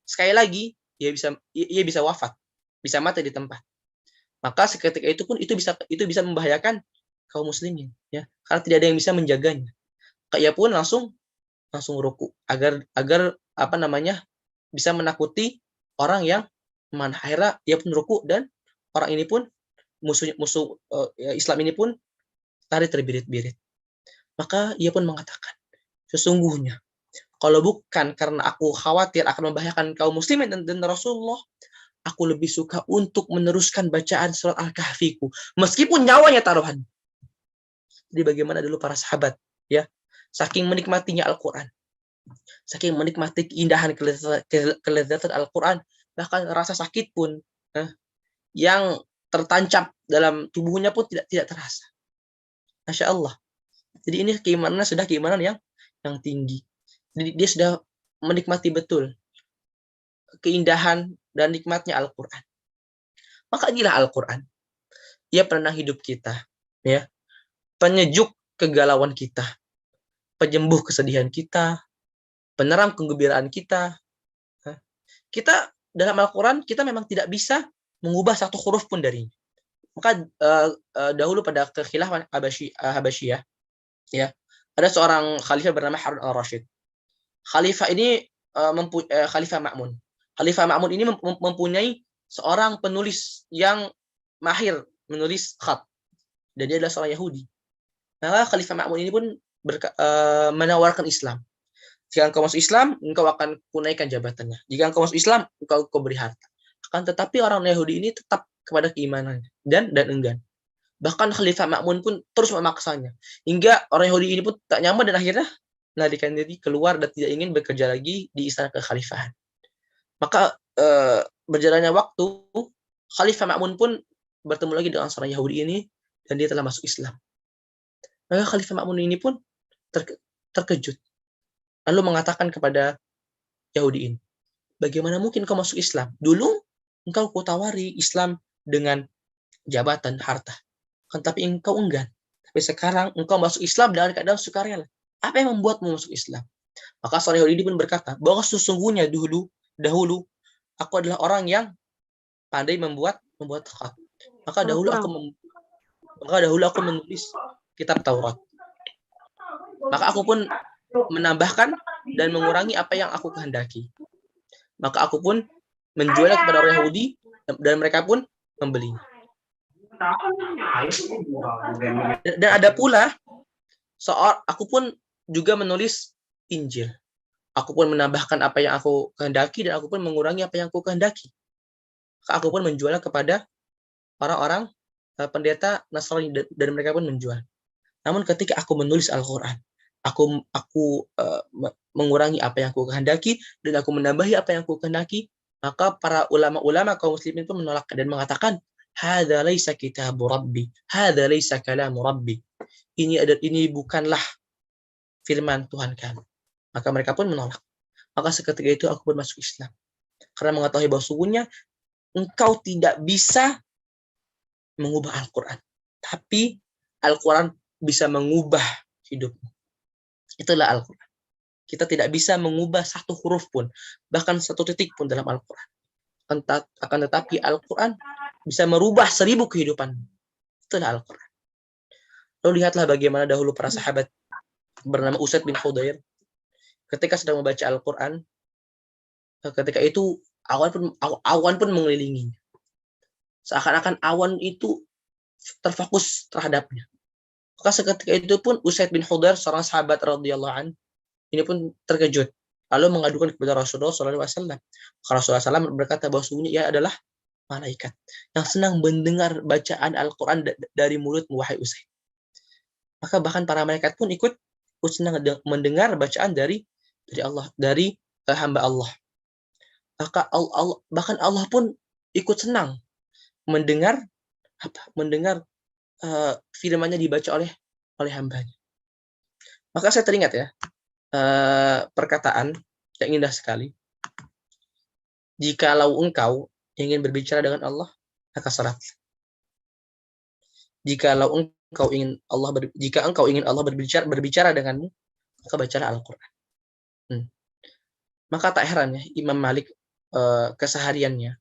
sekali lagi, ia bisa wafat, bisa mati di tempat. Maka seketika itu pun itu bisa membahayakan kaum muslimin, ya, karena tidak ada yang bisa menjaganya. Ia pun langsung ruku agar bisa menakuti orang yang memanah. Akhirnya ia pun ruku dan orang ini pun musuh Islam ini pun lari terbirit-birit. Maka ia pun mengatakan, sesungguhnya kalau bukan karena aku khawatir akan membahayakan kaum muslimin dan Rasulullah, aku lebih suka untuk meneruskan bacaan surat Al-Kahfiku meskipun nyawanya taruhan. Jadi bagaimana dulu para sahabat, ya, saking menikmatinya Al-Quran, saking menikmati keindahan kelezatan Al-Quran, bahkan rasa sakit pun yang tertancap dalam tubuhnya pun tidak terasa. Masya Allah. Jadi ini keimanan sudah keimanan yang tinggi. Jadi dia sudah menikmati betul keindahan dan nikmatnya Al-Quran. Maka inilah Al-Quran. Ia penenang hidup kita, ya, penyejuk kegalauan kita, penyembuh kesedihan kita, penerang kegembiraan kita. Kita dalam Al-Quran kita memang tidak bisa mengubah satu huruf pun darinya. Maka dahulu pada kekhilafan Habasyiyah, ya, ada seorang khalifah bernama Harun al-Rashid. Khalifah ini Khalifah Ma'mun. Khalifah Ma'mun ini mempunyai seorang penulis yang mahir menulis khat, dan dia adalah seorang Yahudi. Maka Khalifah Ma'mun ini pun menawarkan Islam. Jika engkau masuk Islam, engkau akan kunaikan jabatannya. Jika engkau masuk Islam, engkau beri harta. Akan tetapi orang Yahudi ini tetap kepada keimanannya dan enggan. Bahkan Khalifah Ma'mun pun terus memaksanya, hingga orang Yahudi ini pun tak nyaman dan akhirnya melarikan diri keluar dan tidak ingin bekerja lagi di istana kekhalifahan. Maka berjalannya waktu, Khalifah Ma'mun pun bertemu lagi dengan seorang Yahudi ini dan dia telah masuk Islam. Maka Khalifah Ma'mun ini pun terkejut, lalu mengatakan kepada Yahudi ini, bagaimana mungkin kau masuk Islam? Dulu engkau tawari Islam dengan jabatan, harta, kan, tapi engkau enggan. Tapi sekarang engkau masuk Islam dengan keadaan sukarela. Apa yang membuatmu masuk Islam? Maka seorang Yahudi pun berkata, bahwa sesungguhnya dahulu aku adalah orang yang pandai membuat khat. Maka dahulu aku menulis kitab Taurat. Maka aku pun menambahkan dan mengurangi apa yang aku kehendaki. Maka aku pun menjualnya kepada orang Yahudi dan mereka pun membelinya. Dan ada pula aku pun juga menulis Injil. Aku pun menambahkan apa yang aku kehendaki dan aku pun mengurangi apa yang aku kehendaki. Aku pun menjualnya kepada orang-orang pendeta Nasrani dan mereka pun menjual. Namun ketika aku menulis Al-Quran, aku mengurangi apa yang aku kehendaki dan aku menambahi apa yang aku kehendaki, maka para ulama-ulama kaum muslimin pun menolak dan mengatakan, hadza laisa kitabu rabbi, hadza laisa kalamu rabbi. Ini bukanlah firman Tuhan kami. Maka mereka pun menolak. Maka seketika itu aku pun masuk Islam. Karena mengetahui bahwa sungguhnya engkau tidak bisa mengubah Al-Quran. Tapi Al-Quran bisa mengubah hidupmu. Itulah Al-Quran. Kita tidak bisa mengubah satu huruf pun, bahkan satu titik pun dalam Al-Quran. Akan tetapi Al-Quran bisa merubah 1000 kehidupan. Itulah Al-Quran. Lalu lihatlah bagaimana dahulu para sahabat bernama Usaid bin Khudair ketika sedang membaca Al-Quran, ketika itu awan pun mengelilinginya. Seakan-akan awan itu terfokus terhadapnya. Maka seketika itu pun Usaid bin Khudair, seorang sahabat radhiyallahu an, ini pun terkejut. Lalu mengadukan kepada Rasulullah SAW. Rasulullah SAW berkata bahwa sungguhnya ia adalah malaikat yang senang mendengar bacaan Al-Quran dari mulut wahai Usaid. Maka bahkan para malaikat pun ikut senang mendengar bacaan dari Allah, dari hamba Allah. Maka bahkan Allah pun ikut senang mendengar firman-Nya dibaca oleh hambanya. Maka saya teringat ya perkataan yang indah sekali. Jikalau engkau ingin berbicara dengan Allah, maka salat. Jika engkau ingin Allah berbicara denganmu, maka bacalah Al-Quran. Maka tak heran ya, Imam Malik kesehariannya.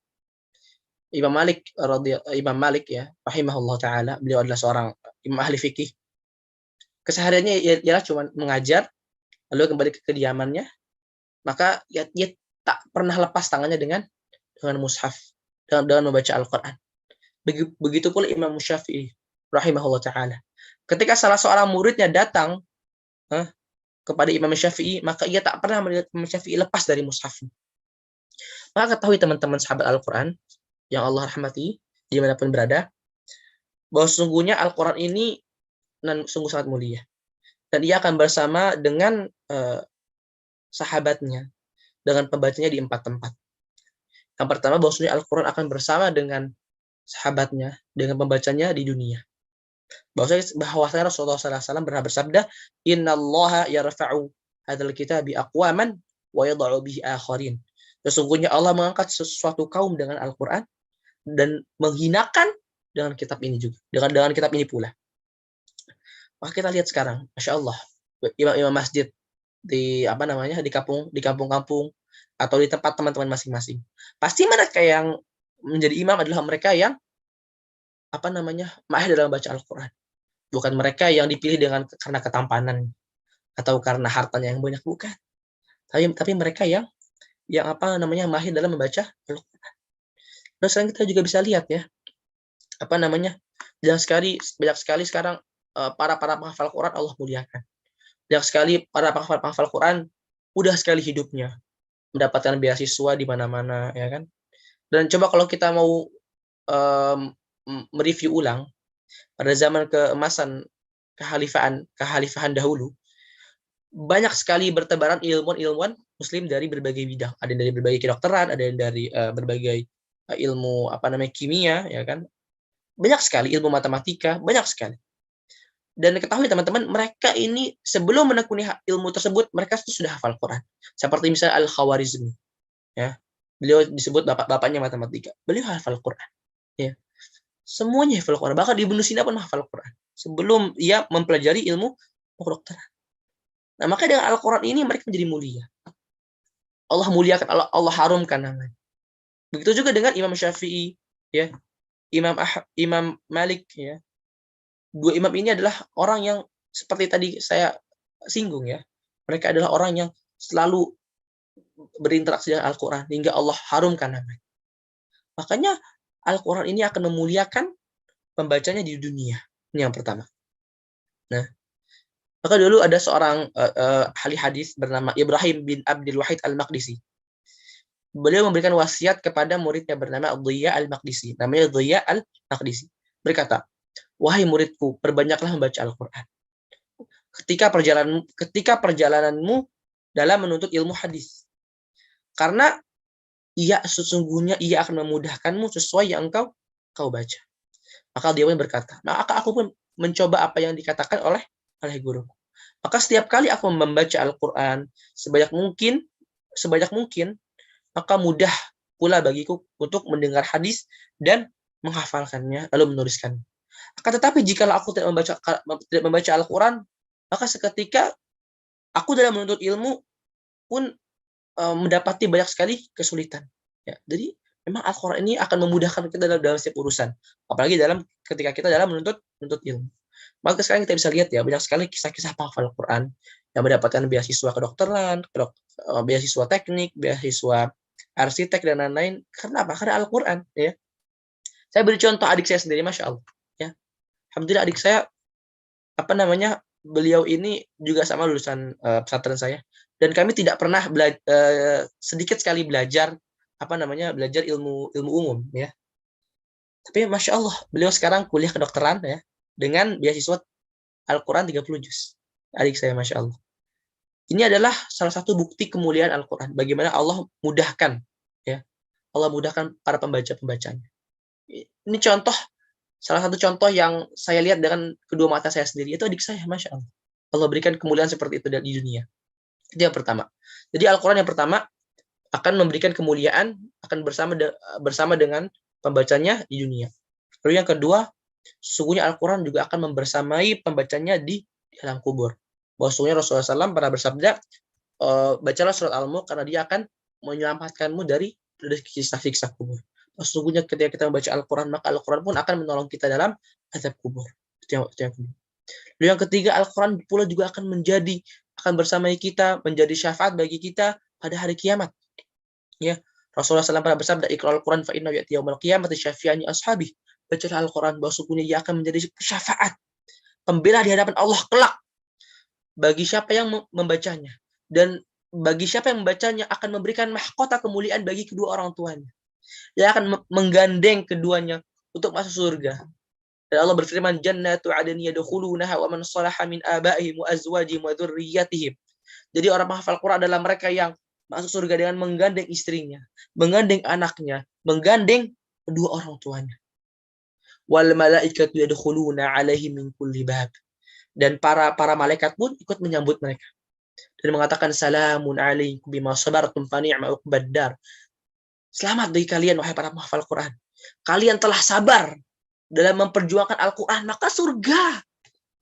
Imam Malik ya, rahimahullah taala, beliau adalah seorang imam ahli fikih. Kesehariannya ialah cuma mengajar, lalu kembali ke kediamannya. Maka dia tak pernah lepas tangannya dengan mushaf, dengan membaca Al-Quran. Begitu pula Imam Syafi'i rahimahullah taala. Ketika salah seorang muridnya datang kepada Imam Syafi'i, maka ia tak pernah melihat Imam Syafi'i lepas dari mushafnya. Maka ketahui teman-teman sahabat Al-Quran yang Allah rahmati dimanapun berada, bahwa sesungguhnya Al-Quran ini sungguh sangat mulia. Dan ia akan bersama dengan sahabatnya, dengan pembacanya di 4 tempat. Yang pertama, bahwasanya Al-Quran akan bersama dengan sahabatnya, dengan pembacanya di dunia. Bahwasanya Rasulullah SAW pernah bersabda, Innallaha yarfa'u hadzal kitabi aqwaman wa yad'u bihi akharin. Sesungguhnya Allah mengangkat sesuatu kaum dengan Al-Quran dan menghinakan dengan kitab ini juga, dengan kitab ini pula. Maka kita lihat sekarang, Masya Allah, imam masjid di kampung-kampung atau di tempat teman-teman masing-masing. Pasti mereka yang menjadi imam adalah mereka yang mahir dalam baca Al-Quran. Bukan mereka yang dipilih karena ketampanan atau karena hartanya yang banyak, bukan. Tapi mereka yang mahir dalam membaca Al-Quran. Nah, sekarang kita juga bisa lihat ya, banyak sekali sekarang para penghafal Quran Allah muliakan. Banyak sekali para penghafal Quran mudah sekali hidupnya, mendapatkan beasiswa di mana-mana, ya kan. Dan coba kalau kita mau mereview ulang pada zaman keemasan kehalifahan dahulu, banyak sekali bertebaran ilmuwan Muslim dari berbagai bidang. Ada yang dari berbagai kedokteran, ada yang dari berbagai ilmu kimia, ya kan. Banyak sekali ilmu matematika, banyak sekali. Dan ketahui teman-teman, mereka ini sebelum menekuni ilmu tersebut, mereka sudah hafal Quran. Seperti misalnya Al-Khawarizmi, ya. Beliau disebut bapaknya matematika. Beliau hafal Quran, ya. Semuanya hafal Quran. Bahkan Ibnu Sina pun hafal Quran sebelum ia mempelajari ilmu kedokteran. Nah, maka dengan Al-Quran ini mereka menjadi mulia. Allah muliakan, Allah harumkan namanya. Begitu juga dengan Imam Syafi'i, ya, Imam Malik, ya. Dua imam ini adalah orang yang seperti tadi saya singgung, ya. Mereka adalah orang yang selalu berinteraksi dengan Al-Quran hingga Allah harumkan namanya. Makanya Al-Quran ini akan memuliakan pembacanya di dunia. Ini yang pertama. Nah, maka dulu ada seorang ahli hadis bernama Ibrahim bin Abdul Wahid Al-Maqdisi. Beliau memberikan wasiat kepada muridnya bernama Dhiya Al-Maqdisi. Namanya Dhiya Al-Maqdisi. Berkata, wahai muridku, perbanyaklah membaca Al-Quran. Ketika perjalananmu dalam menuntut ilmu hadis. Karena sesungguhnya ia akan memudahkanmu sesuai yang kau baca. Maka dia pun berkata, maka aku pun mencoba apa yang dikatakan oleh guru. Maka setiap kali aku membaca Al-Quran sebanyak mungkin, maka mudah pula bagiku untuk mendengar hadis dan menghafalkannya lalu menuliskan. Akan tetapi jika aku tidak membaca Al-Quran, maka seketika aku dalam menuntut ilmu pun mendapati banyak sekali kesulitan. Ya, jadi memang Al-Quran ini akan memudahkan kita dalam setiap urusan, apalagi ketika kita dalam menuntut ilmu. Maka sekarang kita bisa lihat ya, banyak sekali kisah-kisah penghafal Al-Quran yang mendapatkan beasiswa kedokteran, beasiswa teknik, beasiswa arsitek dan lain-lain. Karena apa? Karena Al-Quran. Ya. Saya beri contoh adik saya sendiri, Masya Allah. Ya. Alhamdulillah adik saya, beliau ini juga sama lulusan pesantren saya. Dan kami tidak pernah sedikit sekali belajar ilmu umum. Ya. Tapi Masya Allah, beliau sekarang kuliah kedokteran ya, dengan beasiswa Al-Quran 30 juz. Adik saya, Masya Allah. Ini adalah salah satu bukti kemuliaan Al-Quran. Bagaimana Allah mudahkan, ya, Allah mudahkan para pembacanya. Ini salah satu contoh yang saya lihat dengan kedua mata saya sendiri, itu adik saya, Masya Allah. Allah berikan kemuliaan seperti itu di dunia. Itu yang pertama. Jadi Al-Quran yang pertama akan memberikan kemuliaan, akan bersama dengan pembacanya di dunia. Lalu yang kedua, sesungguhnya Al-Quran juga akan membersamai pembacanya di alam kubur. Bahwasanya Rasulullah SAW pernah bersabda, bacalah surat Al-Mulk karena dia akan menyelamatkanmu dari siksa kubur. Sesungguhnya ketika kita membaca Al-Quran, maka Al-Quran pun akan menolong kita dalam azab kubur. Itu yang kedua. Lalu yang ketiga, Al-Quran pula juga akan bersamai kita, menjadi syafaat bagi kita pada hari kiamat. Ya, Rasulullah SAW pernah bersabda, "Iqra'ul Quran fa innahu ya'ti yaumil qiyamati syafi'an ashabi." Bacalah Al-Quran, bahwa sesungguhnya ia akan menjadi syafaat, pembela di hadapan Allah kelak bagi siapa yang membacanya. Dan bagi siapa yang membacanya akan memberikan mahkota kemuliaan bagi kedua orang tuanya. Dia akan menggandeng keduanya untuk masuk surga. Dan Allah berfirman, "Jannatu 'adnin yadkhulunaha wa man salaha min abaihim wa azwajihim wa dzurriyyatihim." Jadi orang menghafal Quran adalah mereka yang masuk surga dengan menggandeng istrinya, menggandeng anaknya, menggandeng kedua orang tuanya. Wal malaikatu yadkhuluna 'alaihim min kulli bab. Dan para malaikat pun ikut menyambut mereka dan mengatakan, "Salamun 'alaikum bima sabartum fa ni'ma 'uqbad dar." Selamat bagi kalian wahai para penghafal Quran. Kalian telah sabar dalam memperjuangkan Al-Quran, maka surga.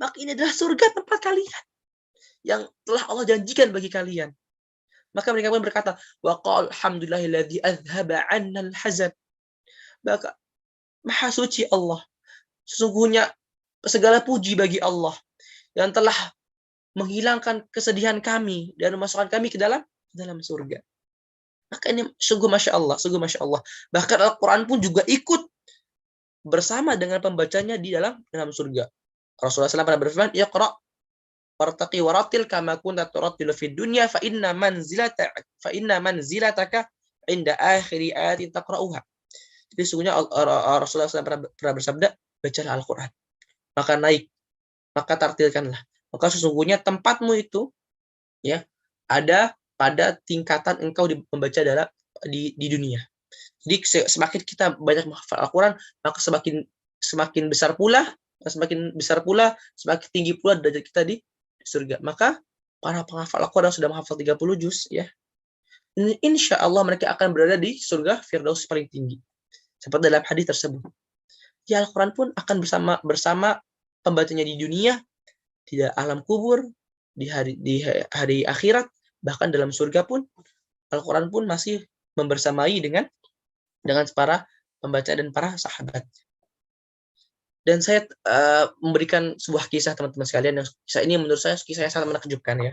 Maka ini adalah surga tempat kalian yang telah Allah janjikan bagi kalian. Maka mereka pun berkata, "Wa qala alhamdulillahilladzi azhaba 'anna al-hazan." Maka Maha suci Allah. Sesungguhnya segala puji bagi Allah yang telah menghilangkan kesedihan kami dan memasukkan kami ke dalam surga. Maka ini sungguh Masya Allah, sungguh Masya Allah. Bahkan Al-Quran pun juga ikut bersama dengan pembacanya di dalam surga. Rasulullah SAW pernah berfirman, "Iqra wartaqi waratil kama kunta turattilu fid dunya fa inna manzilataka inda akhiri ayatin taqra'uha." Jadi sesungguhnya Rasulullah SAW pernah bersabda, bacalah Al-Quran, maka naik, maka tartilkanlah. Maka sesungguhnya tempatmu itu ya ada pada tingkatan engkau membaca di dunia. Jadi semakin kita banyak menghafal Al-Quran, maka semakin besar pula, semakin tinggi pula derajat kita di surga. Maka para penghafal Al-Quran sudah menghafal 30 juz ya. Insya Allah mereka akan berada di surga Firdaus paling tinggi. Seperti dalam hadis tersebut. Ya, Al-Quran pun akan bersama pembacanya di dunia, di alam kubur, di hari akhirat, bahkan dalam surga pun Al-Quran pun masih membersamai dengan para pembaca dan para sahabat. Dan saya memberikan sebuah kisah teman-teman sekalian, yang kisah ini menurut saya kisah yang sangat menakjubkan ya.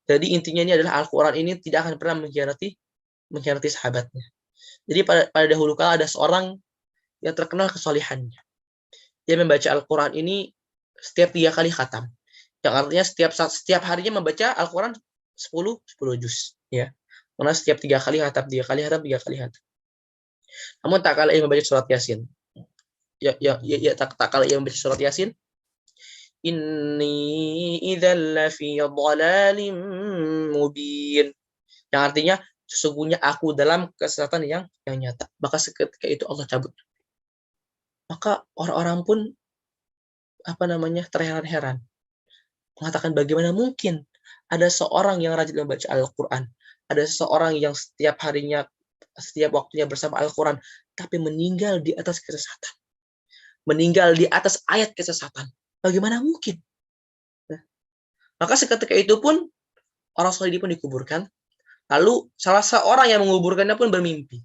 Jadi intinya ini adalah Al-Quran ini tidak akan pernah mengkhianati sahabatnya. Jadi pada dahulu kala ada seorang yang terkenal kesolihannya. Dia membaca Al-Quran ini setiap 3 kali khatam. Yang artinya setiap harinya membaca Al-Quran 10 juz. Ya. Karena setiap 3 kali khatam. Namun tak kala ia membaca surat Yasin. Tak kala ia membaca surat Yasin. Inni idzal lafi dhalalin mubin. Yang artinya sesungguhnya aku dalam kesesatan yang nyata. Maka seketika itu Allah cabut. Maka orang-orang pun terheran-heran. mengatakan bagaimana mungkin ada seorang yang rajin membaca Al-Quran, ada seseorang yang setiap harinya, setiap waktunya bersama Al-Quran, tapi meninggal di atas kesesatan. Meninggal di atas ayat kesesatan. Bagaimana mungkin? Nah, maka seketika itu pun orang soleh pun dikuburkan. Lalu salah seorang yang menguburkannya pun bermimpi.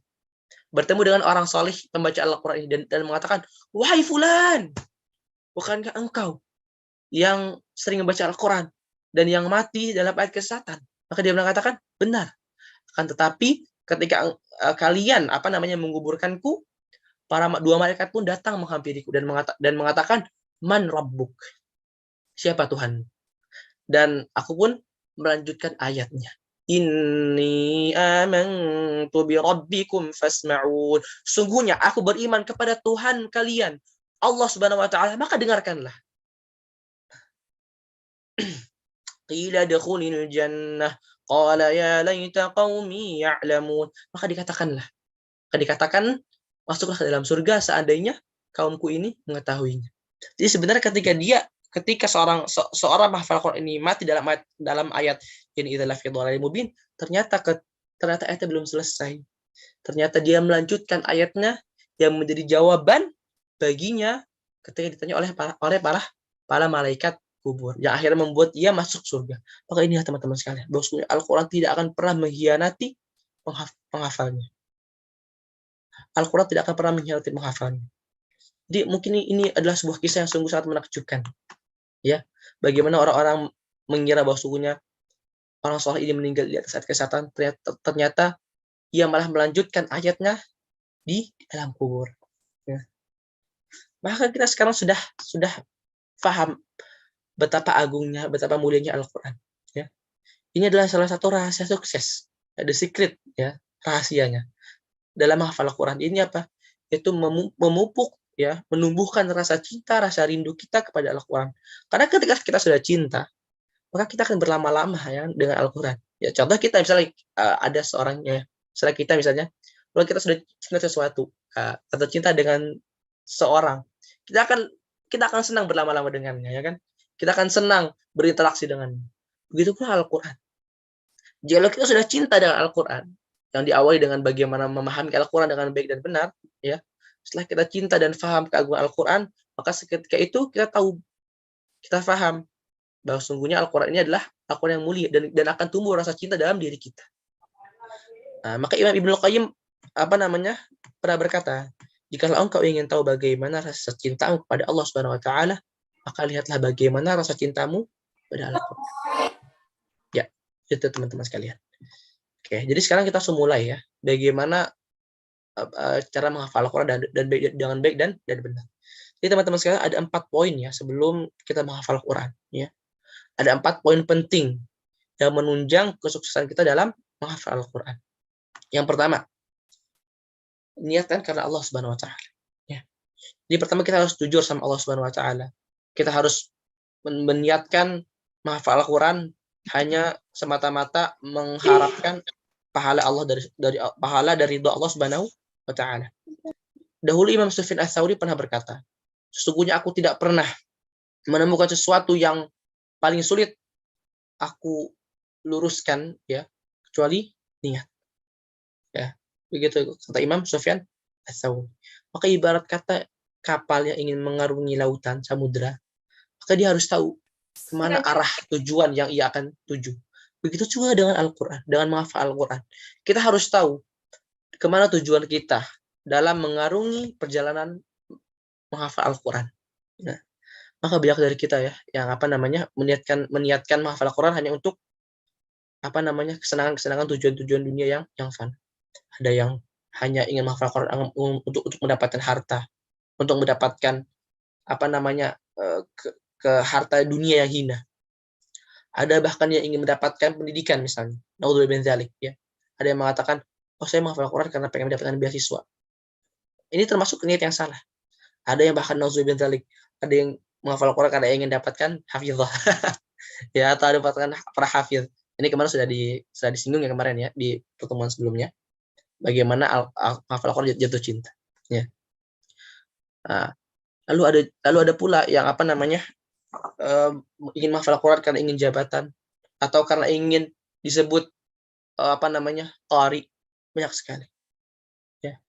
Bertemu dengan orang soleh pembaca Al-Quran ini dan mengatakan, wahai fulan, bukankah engkau yang sering membaca Al-Quran dan yang mati dalam ayat kesesatan? Maka dia mengatakan, benar. Akan tetapi ketika kalian menguburkanku, dua malaikat pun datang menghampiriku dan mengatakan, man rabbuk, siapa Tuhan? Dan aku pun melanjutkan ayatnya. Inni amantu bi rabbikum fasma'un. Sungguhnya aku beriman kepada Tuhan kalian, Allah Subhanahu wa taala, maka dengarkanlah. Qila dukhulil jannah qala ya laita qaumi ya'lamun. Maka dikatakan masuklah ke dalam surga seandainya kaumku ini mengetahuinya. Jadi sebenarnya ketika seorang menghafal Quran ini mati dalam ayat ini idza lafi dhalalin mubin, ternyata ayatnya belum selesai. Ternyata dia melanjutkan ayatnya yang menjadi jawaban baginya ketika ditanya oleh para malaikat kubur, yang akhirnya membuat ia masuk surga. Maka inilah teman-teman sekalian, bahwa Al-Quran tidak akan pernah mengkhianati penghafalnya. Al-Quran tidak akan pernah mengkhianati penghafalnya. Jadi mungkin ini adalah sebuah kisah yang sungguh sangat menakjubkan. Ya, bagaimana orang-orang mengira bahwa sungguhnya orang soleh ini meninggal di atas ayat kesehatan, ternyata ia malah melanjutkan ayatnya di dalam kubur. Ya. Maka kita sekarang sudah paham betapa agungnya, betapa mulianya Al-Quran. Ya. Ini adalah salah satu rahasia sukses, the secret, ya, rahasianya dalam menghafal Al-Quran. Ini apa? Itu memupuk, ya, menumbuhkan rasa cinta, rasa rindu kita kepada Al-Quran. Karena ketika kita sudah cinta, maka kita akan berlama-lama ya dengan Al-Quran. Ya, contoh kita misalnya ada seorang, ya, misalnya kita misalnya, kalau kita sudah cinta sesuatu atau cinta dengan seorang, kita akan senang berlama-lama dengannya, ya kan? Kita akan senang berinteraksi dengannya. Begitu pula Al-Quran. Jika kita sudah cinta dengan Al-Quran, yang diawali dengan bagaimana memahami Al-Quran dengan baik dan benar, ya. Setelah kita cinta dan paham keagungan Al-Quran, maka seketika itu kita paham bahwa sungguhnya Al-Quran ini adalah Al-Quran yang mulia dan akan tumbuh rasa cinta dalam diri kita. Nah, maka Imam Ibnu Qayyim pernah berkata, jikalau engkau ingin tahu bagaimana rasa cintamu kepada Allah Subhanahu wa taala, maka lihatlah bagaimana rasa cintamu pada Al-Quran. Ya, itu teman-teman sekalian. Oke, jadi sekarang kita mulai ya, bagaimana cara menghafal Al-Quran dengan baik dan benar. Jadi teman-teman sekalian ada 4 poin ya sebelum kita menghafal Al-Quran. Ya. Ada 4 poin penting yang menunjang kesuksesan kita dalam menghafal Al-Quran. Yang pertama, niatkan karena Allah Subhanahu Wa Taala. Ya. Jadi pertama kita harus jujur sama Allah Subhanahu Wa Taala. Kita harus meniatkan menghafal Al-Quran hanya semata-mata mengharapkan pahala Allah dari ridha Allah Subhanahu wa taala. Dahulu Imam Sufyan Ats-Tsauri pernah berkata, sesungguhnya aku tidak pernah menemukan sesuatu yang paling sulit aku luruskan, ya, kecuali niat. Ya, begitu kata Imam Sufyan Ats-Tsauri. Maka ibarat kata kapal yang ingin mengarungi lautan samudra, maka dia harus tahu kemana arah tujuan yang ia akan tuju. Begitu juga dengan Al-Quran, dengan menghafal Al-Quran. Kita harus tahu kemana tujuan kita dalam mengarungi perjalanan menghafal Al-Quran. Nah, maka banyak dari kita ya yang meniatkan menghafal Al-Quran hanya untuk kesenangan tujuan-tujuan dunia yang fun. Ada yang hanya ingin menghafal Al-Quran untuk mendapatkan harta, untuk mendapatkan ke harta dunia yang hina. Ada bahkan yang ingin mendapatkan pendidikan misalnya. Naudzubillah min dzalik, ya. Ada yang mengatakan, "Oh, saya menghafal Al-Quran karena pengen mendapatkan beasiswa." Ini termasuk niat yang salah. Ada yang bahkan naudzubillah min dzalik, ada yang menghafal Al-Quran karena ingin mendapatkan hafizah. Ya, atau ada mendapatkan para hafiz. Ini kemarin sudah disinggung ya kemarin ya di pertemuan sebelumnya. Bagaimana menghafal Al-Quran jatuh cinta, ya. Nah, lalu ada pula yang ingin menghafal Al-Quran karena ingin jabatan atau karena ingin disebut qari, banyak sekali ya.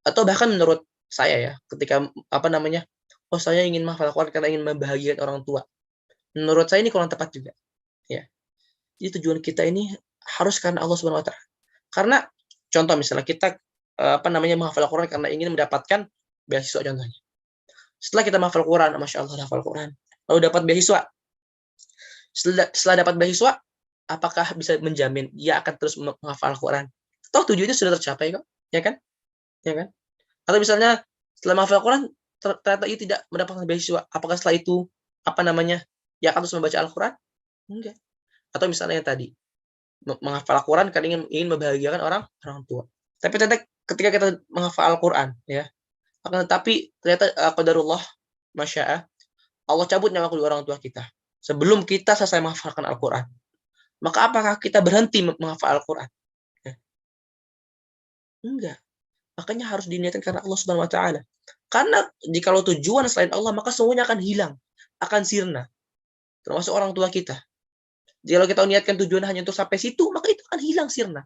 Atau bahkan menurut saya ya, ketika saya ingin menghafal Al-Quran karena ingin membahagiakan orang tua, menurut saya ini kurang tepat juga ya. Jadi tujuan kita ini harus karena Allah Subhanahu wa taala. Karena contoh misalnya kita menghafal Al-Quran karena ingin mendapatkan beasiswa contohnya. Setelah kita menghafal Al-Quran, Masya Allah hafal Al-Quran, lalu dapat beasiswa. Setelah dapat beasiswa, apakah bisa menjamin dia akan terus menghafal Al-Quran? Toh tujuannya sudah tercapai kok, ya kan? Ya kan? Atau misalnya setelah menghafal Al-Quran ternyata ia tidak mendapatkan beasiswa, apakah setelah itu dia akan terus membaca Al-Quran? Enggak. Atau misalnya yang tadi menghafal Al-Quran karena ingin membahagiakan orang tua. Tapi ternyata ketika kita menghafal Al-Quran, ya, akan tetapi ternyata qadarullah masya'a, Allah cabut nyawa kedua orang tua kita sebelum kita selesai menghafalkan Al-Quran. Maka apakah kita berhenti menghafal Al-Quran? Ya. Enggak. Makanya harus diniatkan karena Allah Subhanahu wa taala. Karena jikalau tujuan selain Allah, maka semuanya akan hilang, akan sirna. Termasuk orang tua kita. Jika kita niatkan tujuan hanya untuk sampai situ, maka itu akan hilang sirna.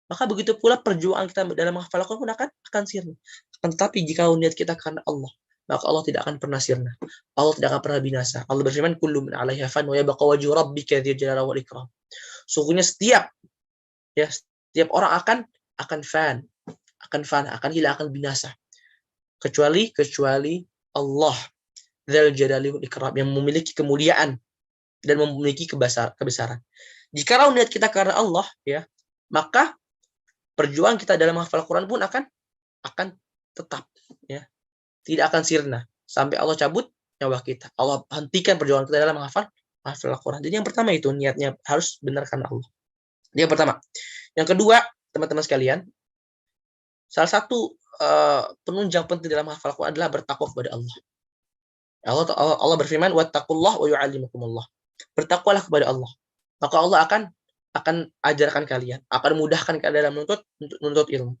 Maka begitu pula perjuangan kita dalam menghafal Al-Quran pun akan sirna. Tetapi jika niat kita karena Allah, maka Allah tidak akan pernah sirna. Allah tidak akan pernah binasa. Allah berfirman, "Kullu min 'alaiha fan wa yabqa wajhu rabbika dzil jalali wal ikram." Sungguhnya setiap orang akan hilang, akan binasa. Kecuali Allah dzil jalali wal ikram yang memiliki kemuliaan dan memiliki kebesaran. Jika niat kita karena Allah, ya, maka perjuangan kita dalam menghafal Al-Quran pun akan tetap, ya, tidak akan sirna sampai Allah cabut nyawa kita. Allah hentikan perjuangan kita dalam menghafal Al-Quran. Jadi yang pertama itu niatnya harus benar karena Allah. Ini yang pertama. Yang kedua, teman-teman sekalian, salah satu penunjang penting dalam menghafal Al-Quran adalah bertakwa kepada Allah. Allah berfirman, "Wattaqullah wa yu'allimukumullah." Bertakwalah kepada Allah, maka Allah akan ajarkan kalian, akan mudahkan kalian dalam menuntut ilmu.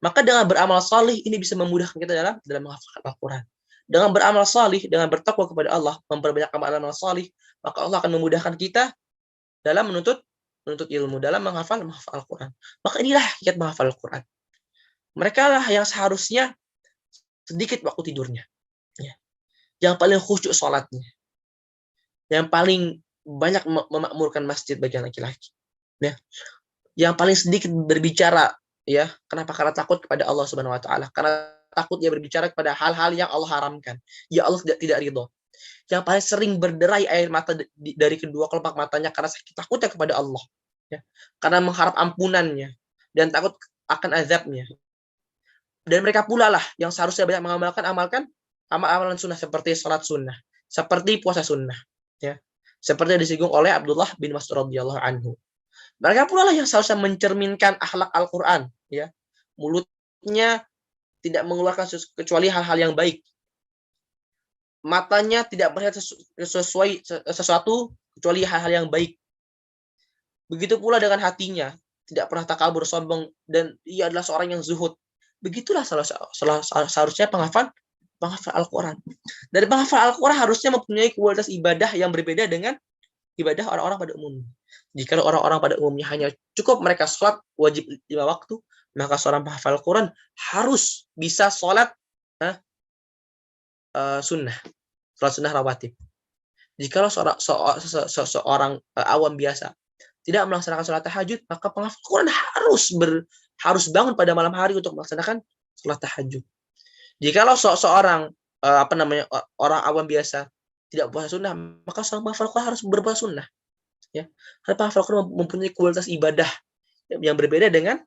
Maka dengan beramal salih ini bisa memudahkan kita dalam menghafal Al-Quran. Dengan beramal salih, dengan bertakwa kepada Allah, memperbanyak amal salih, maka Allah akan memudahkan kita dalam menuntut ilmu, dalam menghafal Al-Quran. Maka inilah kiat menghafal Al-Quran. Mereka lah yang seharusnya sedikit waktu tidurnya, ya, yang paling khusyuk sholatnya, yang paling banyak memakmurkan masjid bagian laki-laki, ya, yang paling sedikit berbicara, ya. Kenapa? Karena takut kepada Allah Subhanahu wa taala, karena takut dia berbicara kepada hal-hal yang Allah haramkan, ya Allah tidak ridho. Yang paling sering berderai air mata dari kedua kelopak matanya karena sakit takutnya kepada Allah, ya, karena mengharap ampunannya dan takut akan azabnya. Dan mereka pula lah yang seharusnya banyak mengamalkan amalan sunnah seperti salat sunnah, seperti puasa sunnah, ya, seperti yang disinggung oleh Abdullah bin Mas'ud radhiyallahu anhu. Mereka pula lah yang seharusnya mencerminkan akhlak Al-Quran, ya. Mulutnya tidak mengeluarkan kecuali hal-hal yang baik. Matanya tidak melihat sesuatu kecuali hal-hal yang baik. Begitu pula dengan hatinya, tidak pernah takabur, sombong, dan ia adalah seorang yang zuhud. Begitulah seharusnya penghafal Al-Quran. Dan penghafal Al-Quran harusnya mempunyai kualitas ibadah yang berbeda dengan ibadah orang-orang pada umumnya. Jika orang-orang pada umumnya hanya cukup mereka sholat wajib 5 waktu, maka seorang penghafal Al-Quran harus bisa sholat sunnah rawatib. Jika seorang awam biasa tidak melaksanakan sholat tahajud, maka penghafal Al-Quran harus bangun pada malam hari untuk melaksanakan sholat tahajud. Jikalau seorang orang awam biasa tidak puasa sunnah, maka seorang penghafal Al-Quran harus berpuasa sunnah, ya. Karena penghafal Al-Quran mempunyai kualitas ibadah yang berbeda dengan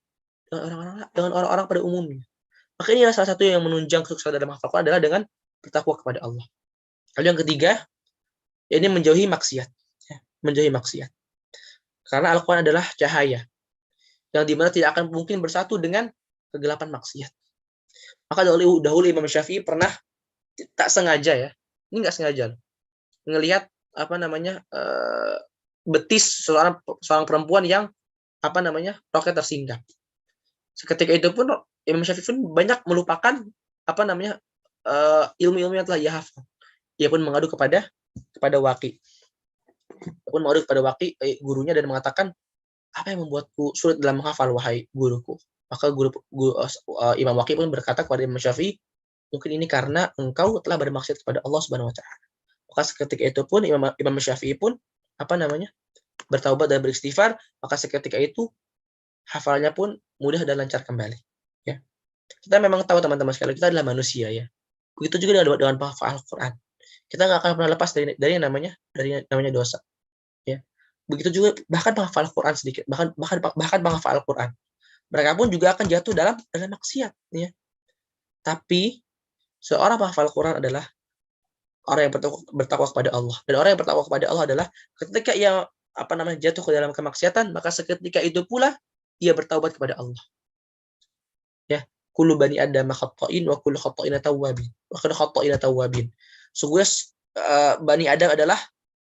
orang-orang pada umumnya. Maka ini salah satu yang menunjang kesuksesan dalam menghafal Al-Quran adalah dengan bertakwa kepada Allah. Lalu yang ketiga, ini menjauhi maksiat, ya. Menjauhi maksiat. Karena Al-Quran adalah cahaya yang dimana tidak akan mungkin bersatu dengan kegelapan maksiat. Maka dahulu Imam Syafi'i pernah tak sengaja, ya, ini nggak sengaja, ngelihat betis seorang perempuan yang roknya tersingkap. Seketika itu pun Imam Syafi'i pun banyak melupakan ilmu-ilmu yang telah ia hafal. ia pun mengadu kepada Waqi. Ia pun mengadu kepada Waqi, gurunya, dan mengatakan, apa yang membuatku sulit dalam menghafal, wahai guruku? Maka Imam Waqi pun berkata kepada Imam Syafi'i, mungkin ini karena engkau telah bermaksiat kepada Allah Subhanahu wa taala. Maka seketika itu pun Imam Syafi'i pun bertaubat dan beristighfar, maka seketika itu hafalannya pun mudah dan lancar kembali. Ya. Kita memang tahu teman-teman sekalian, kita adalah manusia ya. Begitu juga dengan penghafal Al-Qur'an. Kita nggak akan pernah lepas dari yang namanya dosa. Ya. Begitu juga bahkan penghafal Al-Qur'an sedikit, bahkan penghafal Al-Qur'an. Mereka pun juga akan jatuh dalam maksiat ya. Tapi seorang penghafal Al-Qur'an adalah orang yang bertakwa kepada Allah. Dan orang yang bertakwa kepada Allah adalah ketika ia jatuh ke dalam kemaksiatan, maka seketika itu pula ia bertaubat kepada Allah. Ya, kullu bani adam khata'in wa kullu khata'in tawwabin. Wa kullu khata'in tawwabin. Sungguhnya bani Adam adalah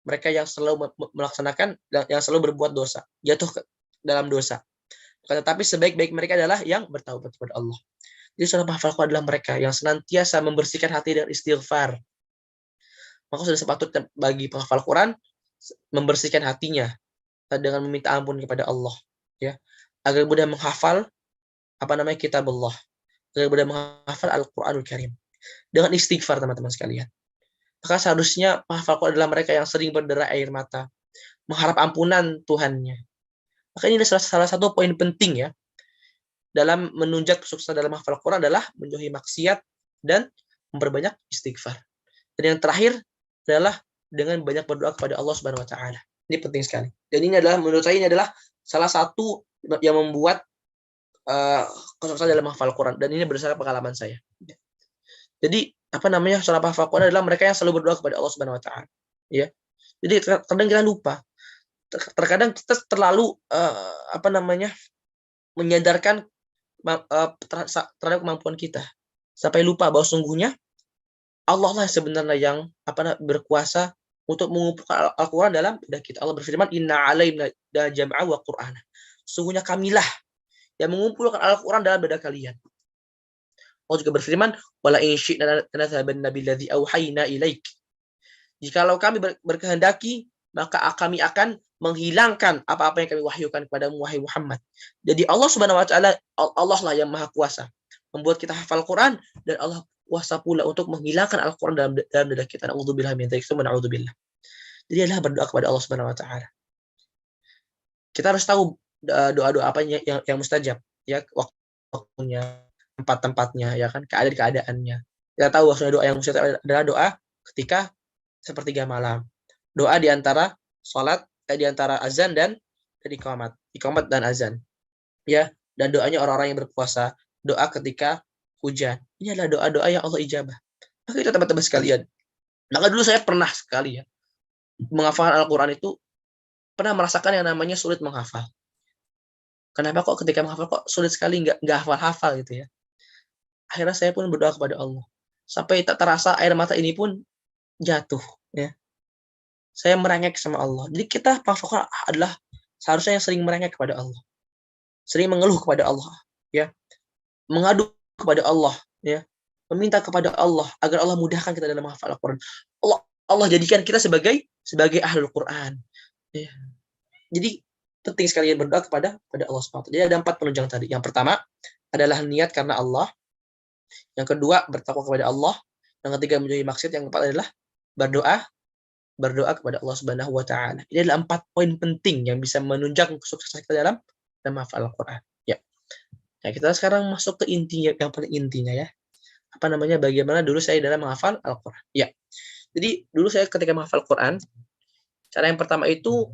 mereka yang selalu melaksanakan, yang selalu berbuat dosa, jatuh ke dalam dosa. Tetapi sebaik-baik mereka adalah yang bertaubat kepada Allah. Jadi seorang penghafal Quran adalah mereka yang senantiasa membersihkan hati dengan istighfar. Maka sudah sepatutnya bagi penghafal Quran membersihkan hatinya dengan meminta ampun kepada Allah, ya, agar mudah menghafal kitab Allah, agar mudah menghafal Al-Qur'anul Karim dengan istighfar, teman-teman sekalian. Maka seharusnya penghafal Quran adalah mereka yang sering berderai air mata, mengharap ampunan Tuhannya. Maka ini adalah salah satu poin penting ya dalam menunjang kesuksesan dalam menghafal Quran adalah menjauhi maksiat dan memperbanyak istighfar. Dan yang terakhir adalah dengan banyak berdoa kepada Allah Subhanahu wa taala. Ini penting sekali. Dan ini adalah menurut saya ini adalah salah satu yang membuat kesuksesan dalam menghafal Quran, dan ini berdasarkan pengalaman saya. Jadi seorang penghafal Quran adalah mereka yang selalu berdoa kepada Allah Subhanahu wa taala. Ya. Jadi kadang kita lupa. Terkadang kita terlalu menyadarkan terhadap kemampuan kita sampai lupa bahwa sungguhnya Allah lah sebenarnya yang berkuasa untuk mengumpulkan Al-Quran dalam lidah kita. Allah berfirman, Inna alaina jam'a wa Qur'ana. Sungguhnya kamilah yang mengumpulkan Al-Quran dalam lidah kalian. Allah juga berfirman, wala in syi'na lanadhhabanna billadzi auhayna ilaik. Jikalau kami berkehendaki, maka kami akan menghilangkan apa-apa yang kami wahyukan kepadamu, wahai Muhammad. Jadi Allah Subhanahu wa taala, Allah lah yang maha kuasa membuat kita hafal Quran, dan Allah kuasa pula untuk menghilangkan Al-Quran dalam dada kita. Na'udzubillah min dzalik, na'udzubillah. Jadi adalah berdoa kepada Allah Subhanahu wa taala. Kita harus tahu doa-doa apa yang mustajab, ya, waktunya, tempat-tempatnya, ya kan, keadaan-keadaannya. Kita tahu bahwa doa yang mustajab adalah doa ketika sepertiga malam. Doa di antara salat, di antara azan dan iqamat dan azan. Ya, dan doanya orang-orang yang berpuasa, doa ketika hujan. Ini adalah doa-doa yang Allah ijabah. Maka itu teman-teman sekalian. Maka dulu saya pernah sekali ya menghafal Al-Quran itu pernah merasakan yang namanya sulit menghafal. Kenapa kok ketika menghafal kok sulit sekali nggak hafal-hafal gitu ya. Akhirnya saya pun berdoa kepada Allah. Sampai tak terasa air mata ini pun jatuh ya. Saya merengek sama Allah. Jadi kita penghafal adalah seharusnya yang sering merengek kepada Allah. Sering mengeluh kepada Allah ya. Mengadu kepada Allah ya. Meminta kepada Allah agar Allah mudahkan kita dalam menghafal Al-Quran. Allah jadikan kita sebagai ahlul Quran. Ya. Jadi penting sekali berdoa kepada Allah SWT. Jadi ada 4 penunjang tadi. Yang pertama adalah niat karena Allah. Yang kedua bertakwa kepada Allah. Yang ketiga menjauhi maksiat. Yang keempat adalah berdoa kepada Allah Subhanahu wa taala. Ini adalah 4 poin penting yang bisa menunjang kesuksesan kita dalam menghafal Al-Quran. Ya. Nah, kita sekarang masuk ke intinya, yang paling intinya ya. Bagaimana dulu saya dalam menghafal Al-Quran. Ya. Jadi dulu saya ketika menghafal Quran, cara yang pertama itu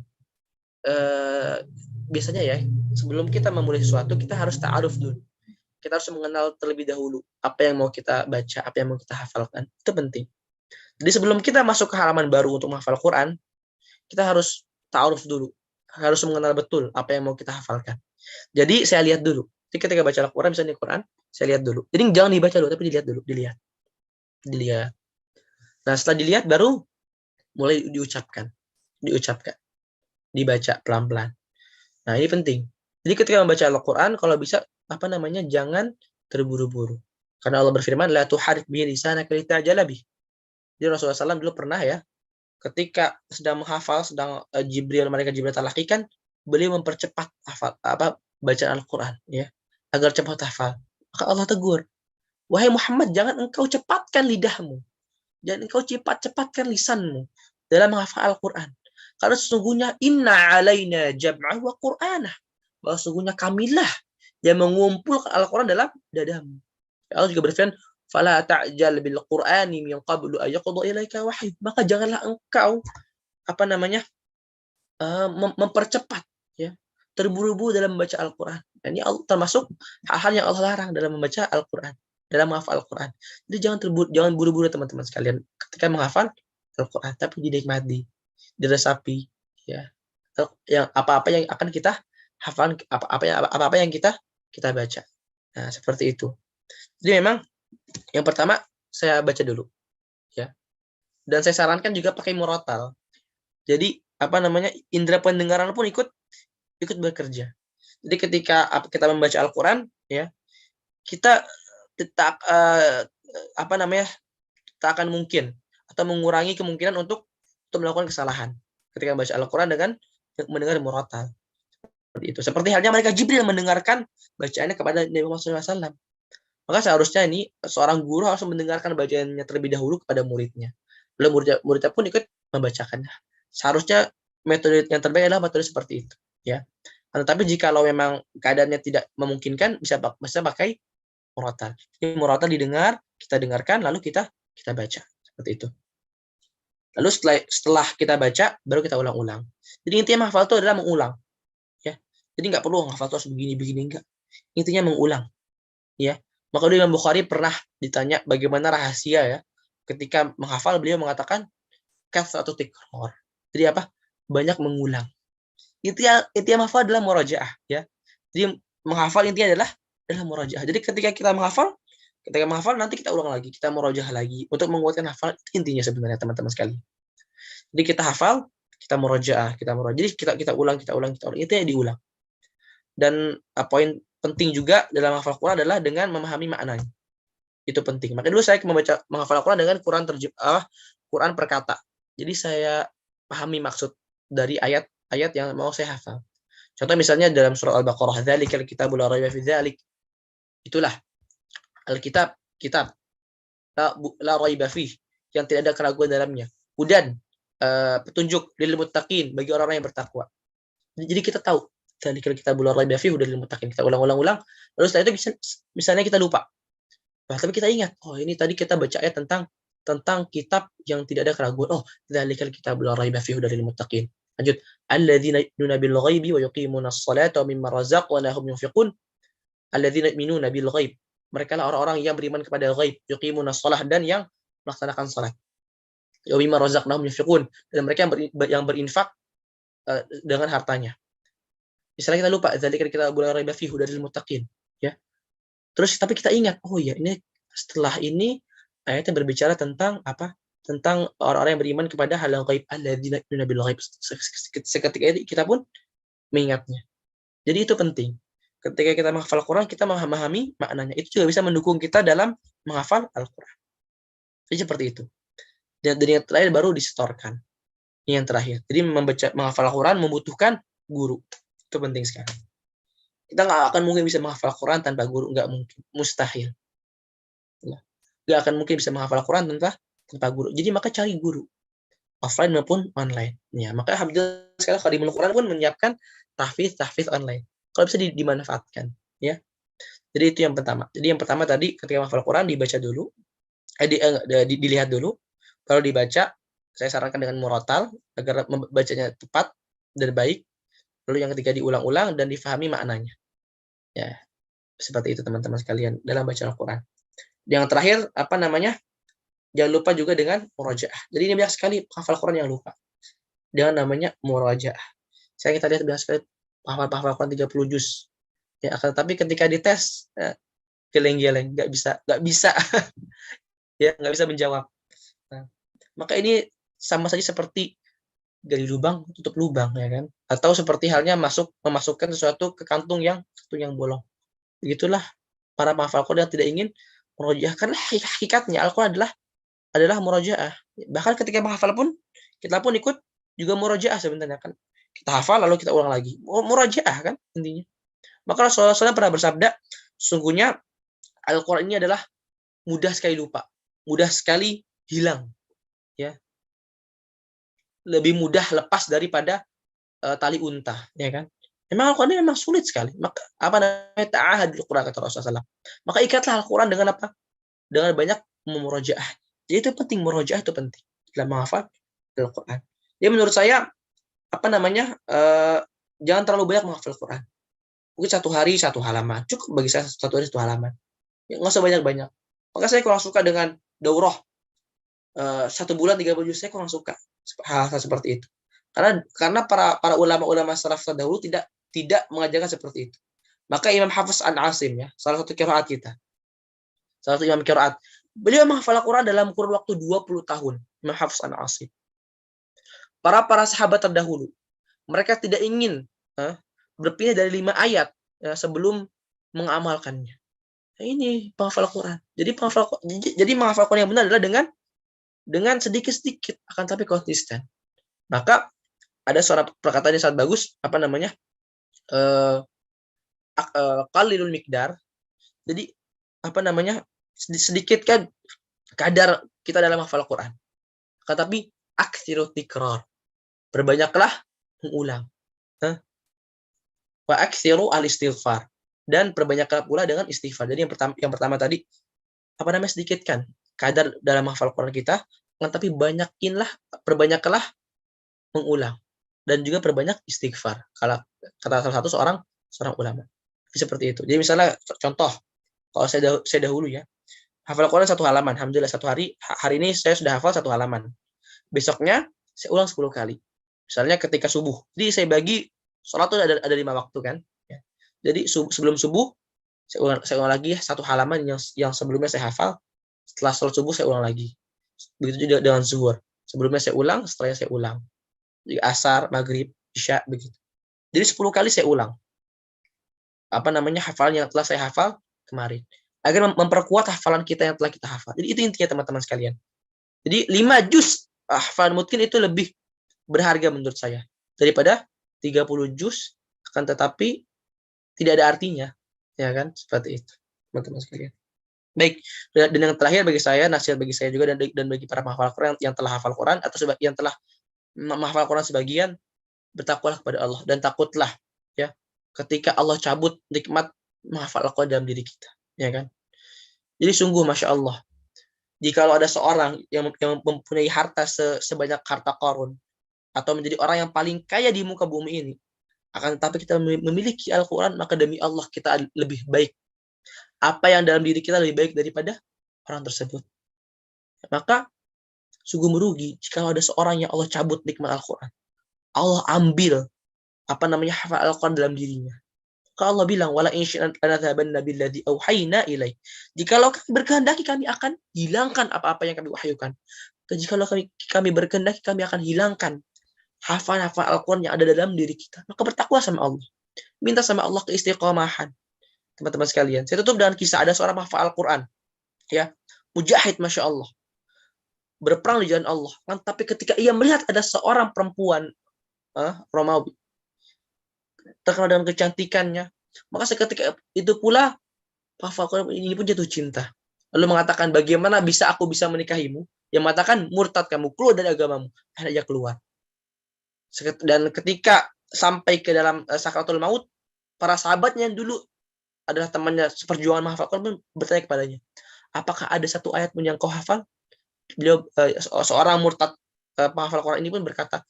biasanya ya, sebelum kita memulai sesuatu kita harus ta'aruf dulu. Kita harus mengenal terlebih dahulu apa yang mau kita baca, apa yang mau kita hafalkan. Itu penting. Jadi sebelum kita masuk ke halaman baru untuk menghafal Quran, kita harus ta'aruf dulu. Harus mengenal betul apa yang mau kita hafalkan. Jadi saya lihat dulu. Jadi ketika baca Al-Quran, misalnya Quran, saya lihat dulu. Jadi jangan dibaca dulu, tapi dilihat dulu. Dilihat. Nah, setelah dilihat baru mulai diucapkan. Dibaca pelan-pelan. Nah, ini penting. Jadi ketika membaca Al-Quran, kalau bisa jangan terburu-buru. Karena Allah berfirman, la tuharrik bihi lisanaka litajala bih. Jadi Rasulullah SAW dulu pernah ya, ketika sedang menghafal, sedang malaikat Jibril talakikan, beliau mempercepat bacaan Al-Quran, ya, agar cepat hafal. Maka Allah tegur, wahai Muhammad, jangan engkau cepatkan lidahmu, jangan engkau cepatkan lisanmu dalam menghafal Al-Quran. Karena sesungguhnya inna alaina jam'ah wa Qur'anah, bahwa sesungguhnya kamilah yang mengumpulkan Al-Quran dalam dadamu. Allah juga berfirman, fala ta'jal bil Qur'ani min qablu ay yaqda ilaika wahyu. Maka janganlah engkau mempercepat, ya, terburu-buru dalam membaca Al-Quran. Dan ini termasuk hal-hal yang Allah larang dalam membaca Al-Quran, dalam menghafal Al-Quran. Jadi jangan buru-buru teman-teman sekalian ketika menghafal Al-Quran, tapi dinikmati, diresapi, ya. Yang apa-apa yang akan kita hafal, apa-apa yang kita baca. Nah, seperti itu. Jadi memang yang pertama saya baca dulu, ya. Dan saya sarankan juga pakai murotal. Jadi indera pendengaran pun ikut bekerja. Jadi ketika kita membaca Al-Quran, ya, kita tak akan mungkin atau mengurangi kemungkinan untuk melakukan kesalahan ketika membaca Al-Quran dengan mendengar murotal. Seperti itu. Seperti halnya malaikat Jibril mendengarkan bacaannya kepada Nabi Muhammad SAW. Maka seharusnya ini seorang guru harus mendengarkan bacaannya terlebih dahulu kepada muridnya. Lalu muridnya pun ikut membacakannya. Seharusnya metode yang terbaik adalah metode seperti itu, ya. Tetapi jika memang keadaannya tidak memungkinkan, bisa pakai murotal. Jadi murotal didengar, kita dengarkan, lalu kita baca, seperti itu. Lalu setelah kita baca, baru kita ulang-ulang. Jadi intinya menghafal itu adalah mengulang, ya. Jadi nggak perlu menghafal itu harus begini-begini, enggak. Intinya mengulang, ya. Maka Imam Bukhari pernah ditanya bagaimana rahasia, ya, ketika menghafal, beliau mengatakan kathratu tikror. Jadi apa? Banyak mengulang. Intinya menghafal adalah murajaah, ya. Jadi menghafal intinya adalah murajaah. Jadi ketika kita menghafal nanti kita ulang lagi, kita murajaah lagi untuk menguatkan hafal. Intinya sebenarnya teman-teman sekalian. Jadi kita hafal, kita murajaah. Jadi kita ulang. Intinya diulang. Dan poin penting juga dalam menghafal Quran adalah dengan memahami maknanya. Itu penting. Makanya dulu saya menghafal Quran dengan Quran per kata. Jadi saya pahami maksud dari ayat yang mau saya hafal. Contoh misalnya dalam surah Al-Baqarah, dzalikal kitabul la raiba fi dzalik. Itulah Alkitab, kitab la raiba fi, yang tidak ada keraguan dalamnya. Hudan, petunjuk lil muttaqin, bagi orang-orang yang bertakwa. Jadi kita tahu dzalikal kitabul la raiba fi hudan lil muttaqin. Kita ulang. Lalu setelah itu misalnya kita lupa. Tapi kita ingat, oh ini tadi kita baca ayat tentang kitab yang tidak ada keraguan. Oh, dzalikal kitabul la raiba fi hudan lil muttaqin. Lanjut, alladzina yu'minuna bil ghaibi wa yuqimuna as-salata wa mimma razaqnahum yunfiqun. Alladzina yu'minuna bil ghaib. Mereka lah orang-orang yang beriman kepada ghaib, yuqimuna shalah, dan yang melaksanakan salat. Wa mimma razaqnahum yunfiqun, dan mereka yang berinfak dengan hartanya. Misalnya kita lupa, dzalika kita bulan raiba fihi hudal lil muttaqin, ya. Terus tapi kita ingat, oh ya, ini setelah ini ayatnya berbicara tentang apa? Tentang orang-orang yang beriman kepada hal yang gaib, alladzina yu'minuna bil ghaib. Seketika itu kita pun mengingatnya. Jadi itu penting. Ketika kita menghafal Al-Quran, kita memahami maknanya. Itu juga bisa mendukung kita dalam menghafal Al-Quran. Jadi seperti itu. Dan yang terakhir baru disetorkan. Ini yang terakhir. Jadi menghafal Al-Quran membutuhkan guru. Itu penting sekali. Kita nggak akan mungkin bisa menghafal Al-Quran tanpa guru. Nggak mungkin. Mustahil. Nggak akan mungkin bisa menghafal Al-Quran tanpa guru. Jadi maka cari guru. Offline maupun online. Ya, maka alhamdulillah sekarang Khadimul Quran pun menyiapkan tahfiz online. Kalau bisa dimanfaatkan, ya. Jadi itu yang pertama. Jadi yang pertama tadi ketika menghafal Quran dibaca dulu, dilihat dulu, baru dibaca. Saya sarankan dengan murotal agar membacanya tepat dan baik. Lalu yang ketiga diulang-ulang dan difahami maknanya. Ya, seperti itu teman-teman sekalian dalam baca Al-Quran. Yang terakhir jangan lupa juga dengan murajaah. Jadi ini banyak sekali hafal Quran yang lupa. Dengan namanya murajaah. Kita lihat banyak sekali hafal Quran 30 juz. Ya, tapi ketika dites geleng-geleng, nggak bisa. Ya, nggak bisa menjawab. Nah, maka ini sama saja seperti gali lubang tutup lubang, ya kan? Atau seperti halnya memasukkan sesuatu ke kantung yang bolong. Begitulah para penghafal Quran yang tidak ingin murajaah, karena hakikatnya Al-Quran adalah adalah murajaah. Bahkan ketika menghafal pun kita pun ikut juga murajaah sebenarnya kan. Kita hafal lalu kita ulang lagi. Murajaah kan intinya. Maka Rasulullah SAW pernah bersabda, sungguhnya Al-Quran ini adalah mudah sekali lupa, mudah sekali hilang, ya, lebih mudah lepas daripada tali unta, ya kan? Memang Al-Quran ini memang sulit sekali. Maka apa namanya ta'ahadul Quran kata Rasulullah SAW. Maka ikatlah Al-Quran dengan apa? Dengan banyak memurojaah. Jadi itu penting, murojaah itu penting dalam menghafal Al-Quran. Jadi menurut saya apa namanya jangan terlalu banyak menghafal Al-Quran. Mungkin satu hari satu halaman, cukup bagi saya satu hari satu halaman. Ya, nggak usah banyak-banyak. Maka saya kurang suka dengan daurah 1 bulan 30 juz, saya kurang suka hal-hal seperti itu. Karena para ulama-ulama salaf terdahulu tidak mengajarkan seperti itu. Maka Imam Hafiz an Asim, ya, salah satu qiraat kita, salah satu imam qiraat, beliau menghafal Al-Quran dalam kurun waktu 20 tahun. Imam Hafiz an Asim. Para sahabat terdahulu, mereka tidak ingin berpindah dari 5 ayat ya, sebelum mengamalkannya. Nah, ini penghafal Quran. Jadi menghafal Quran yang benar adalah dengan sedikit-sedikit akan tapi konsisten. Maka ada suara perkataan yang sangat bagus, apa namanya? Qalilul miqdar. Jadi apa namanya? Sedikit kan kadar kita dalam menghafal Quran. Akan tapi aktsirut tikrar. Perbanyaklah mengulang. Wa aktsiru al-istighfar, dan perbanyaklah pula dengan istighfar. Jadi yang pertama tadi apa namanya, sedikitkan kadar dalam menghafal Quran kita, tapi perbanyaklah mengulang dan juga perbanyak istighfar. Kalau kata salah satu seorang ulama seperti itu. Jadi misalnya contoh, kalau saya dahulu ya, hafal Quran 1 halaman, alhamdulillah hari ini saya sudah hafal 1 halaman. Besoknya saya ulang 10 kali. Misalnya ketika subuh. Jadi saya bagi sholat itu ada 5 waktu kan. Ya. Jadi sebelum subuh saya ulang lagi 1 halaman yang sebelumnya saya hafal. Setelah sholat subuh saya ulang lagi. Begitu juga dengan zuhur. Sebelumnya saya ulang, setelahnya saya ulang. Jadi asar, maghrib, isya begitu. Jadi 10 kali saya ulang. Apa namanya hafalan yang telah saya hafal kemarin. Agar memperkuat hafalan kita yang telah kita hafal. Jadi itu intinya teman-teman sekalian. Jadi 5 juz hafalan mungkin itu lebih berharga menurut saya daripada 30 juz, akan tetapi tidak ada artinya, ya kan? Seperti itu, teman-teman sekalian. Baik, dan yang terakhir bagi saya, nasihat bagi saya juga dan bagi para penghafal Quran yang telah hafal Quran atau yang telah menghafal Quran sebagian, bertakwalah kepada Allah dan takutlah ya ketika Allah cabut nikmat menghafal Al-Quran dalam diri kita, ya kan? Jadi sungguh Masya Allah, jika ada seorang yang mempunyai harta sebanyak harta Qarun, atau menjadi orang yang paling kaya di muka bumi ini, akan tetapi kita memiliki Al-Quran, maka demi Allah kita lebih baik. Apa yang dalam diri kita lebih baik daripada orang tersebut. Maka sungguh merugi jika ada seorang yang Allah cabut nikmat Al-Quran. Allah ambil apa namanya hafal Al-Quran dalam dirinya. Maka Allah bilang, wala in syi'na lanadhabanna billadzi auhayna ilaik. Jikalau kami berkehendaki, kami akan hilangkan apa-apa yang kami wahyukan. Jikalau kami berkehendaki, kami akan hilangkan hafal-hafal Al-Quran yang ada dalam diri kita. Maka bertakwa sama Allah. Minta sama Allah keistiqomahan. Teman-teman sekalian. Saya tutup dengan kisah ada seorang hafal Al-Quran. Ya. Mujahid, Masya Allah. Berperang di jalan Allah. Tapi ketika ia melihat ada seorang perempuan Romawi. Terkenal dengan kecantikannya. Maka seketika itu pula hafal Al-Quran ini pun jatuh cinta. Lalu mengatakan, bagaimana aku bisa menikahimu? Yang mengatakan, murtad kamu. Keluar dari agamamu. Akhirnya keluar. Dan ketika sampai ke dalam sakaratul maut, para sahabatnya yang dulu adalah temannya seperjuangan menghafal Quran pun bertanya kepadanya, apakah ada satu ayat pun yang kau hafal? Beliau seorang murtad penghafal Quran ini pun berkata,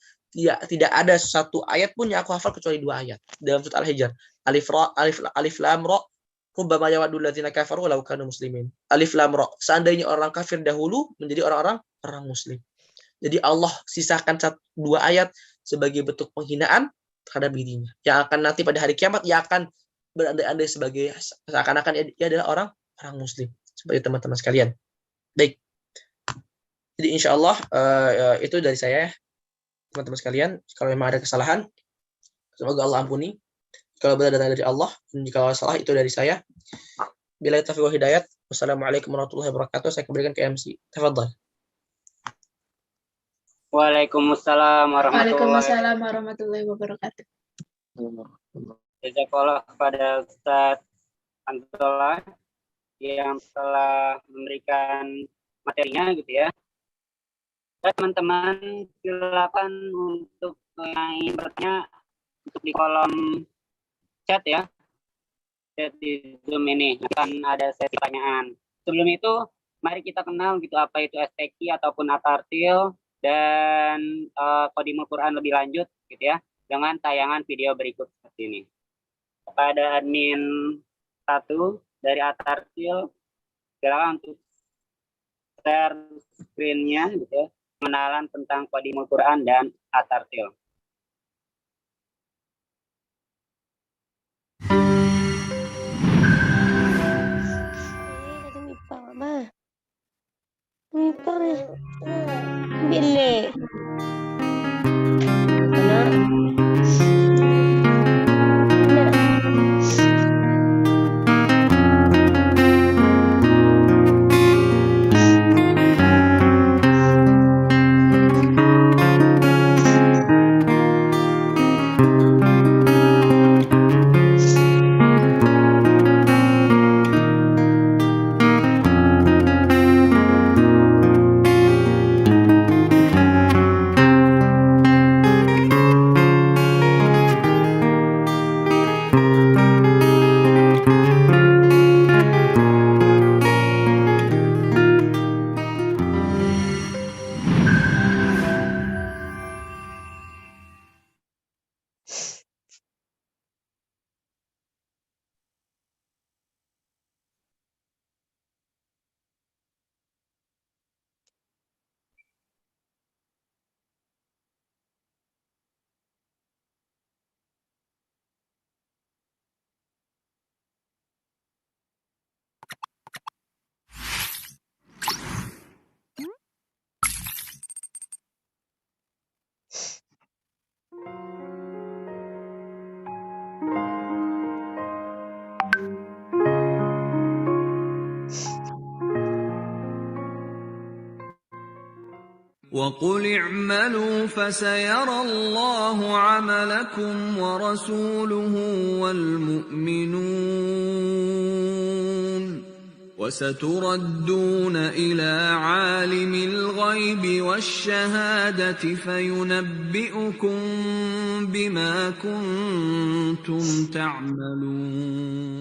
tidak ada satu ayat pun yang aku hafal kecuali 2 ayat dalam surat Al-Hijr. Alif lam ra rubbama yawadul ladzina kafaru law kanu muslimin. Alif lam ra, seandainya orang kafir dahulu menjadi orang muslim. Jadi Allah sisakan 2 ayat sebagai bentuk penghinaan terhadap dirinya. Yang akan nanti pada hari kiamat ia akan berandai-andai sebagai seakan-akan ia adalah orang muslim. Seperti teman-teman sekalian. Baik. Jadi insya Allah itu dari saya, teman-teman sekalian. Kalau memang ada kesalahan, semoga Allah ampuni. Kalau benar datang dari Allah, dan jika salah itu dari saya. Billahi taufiq wal hidayah. Wassalamualaikum warahmatullahi wabarakatuh. Saya kembalikan ke MC. Tafadhal. Waalaikumsalam Waalaikumsalam warahmatullahi wabarakatuh. Jazakallah kepada Ustadz Antola yang telah memberikan materinya gitu ya. Dan teman-teman silakan untuk yang ingin bertanya untuk di kolom chat ya. Chat di Zoom ini akan ada sesi pertanyaan. Sebelum itu mari kita kenal gitu apa itu STQ ataupun At-Tartil dan Qadimul Quran lebih lanjut gitu ya dengan tayangan video berikut seperti ini. Kepada admin 1 dari At-Tartil silakan untuk share screen-nya gitu ya, pengenalan tentang Qadimul Quran dan At-Tartil. وقل اعملوا فسيرى الله عملكم ورسوله والمؤمنون وستردون إلى عالم الغيب والشهادة فينبئكم بما كنتم تعملون.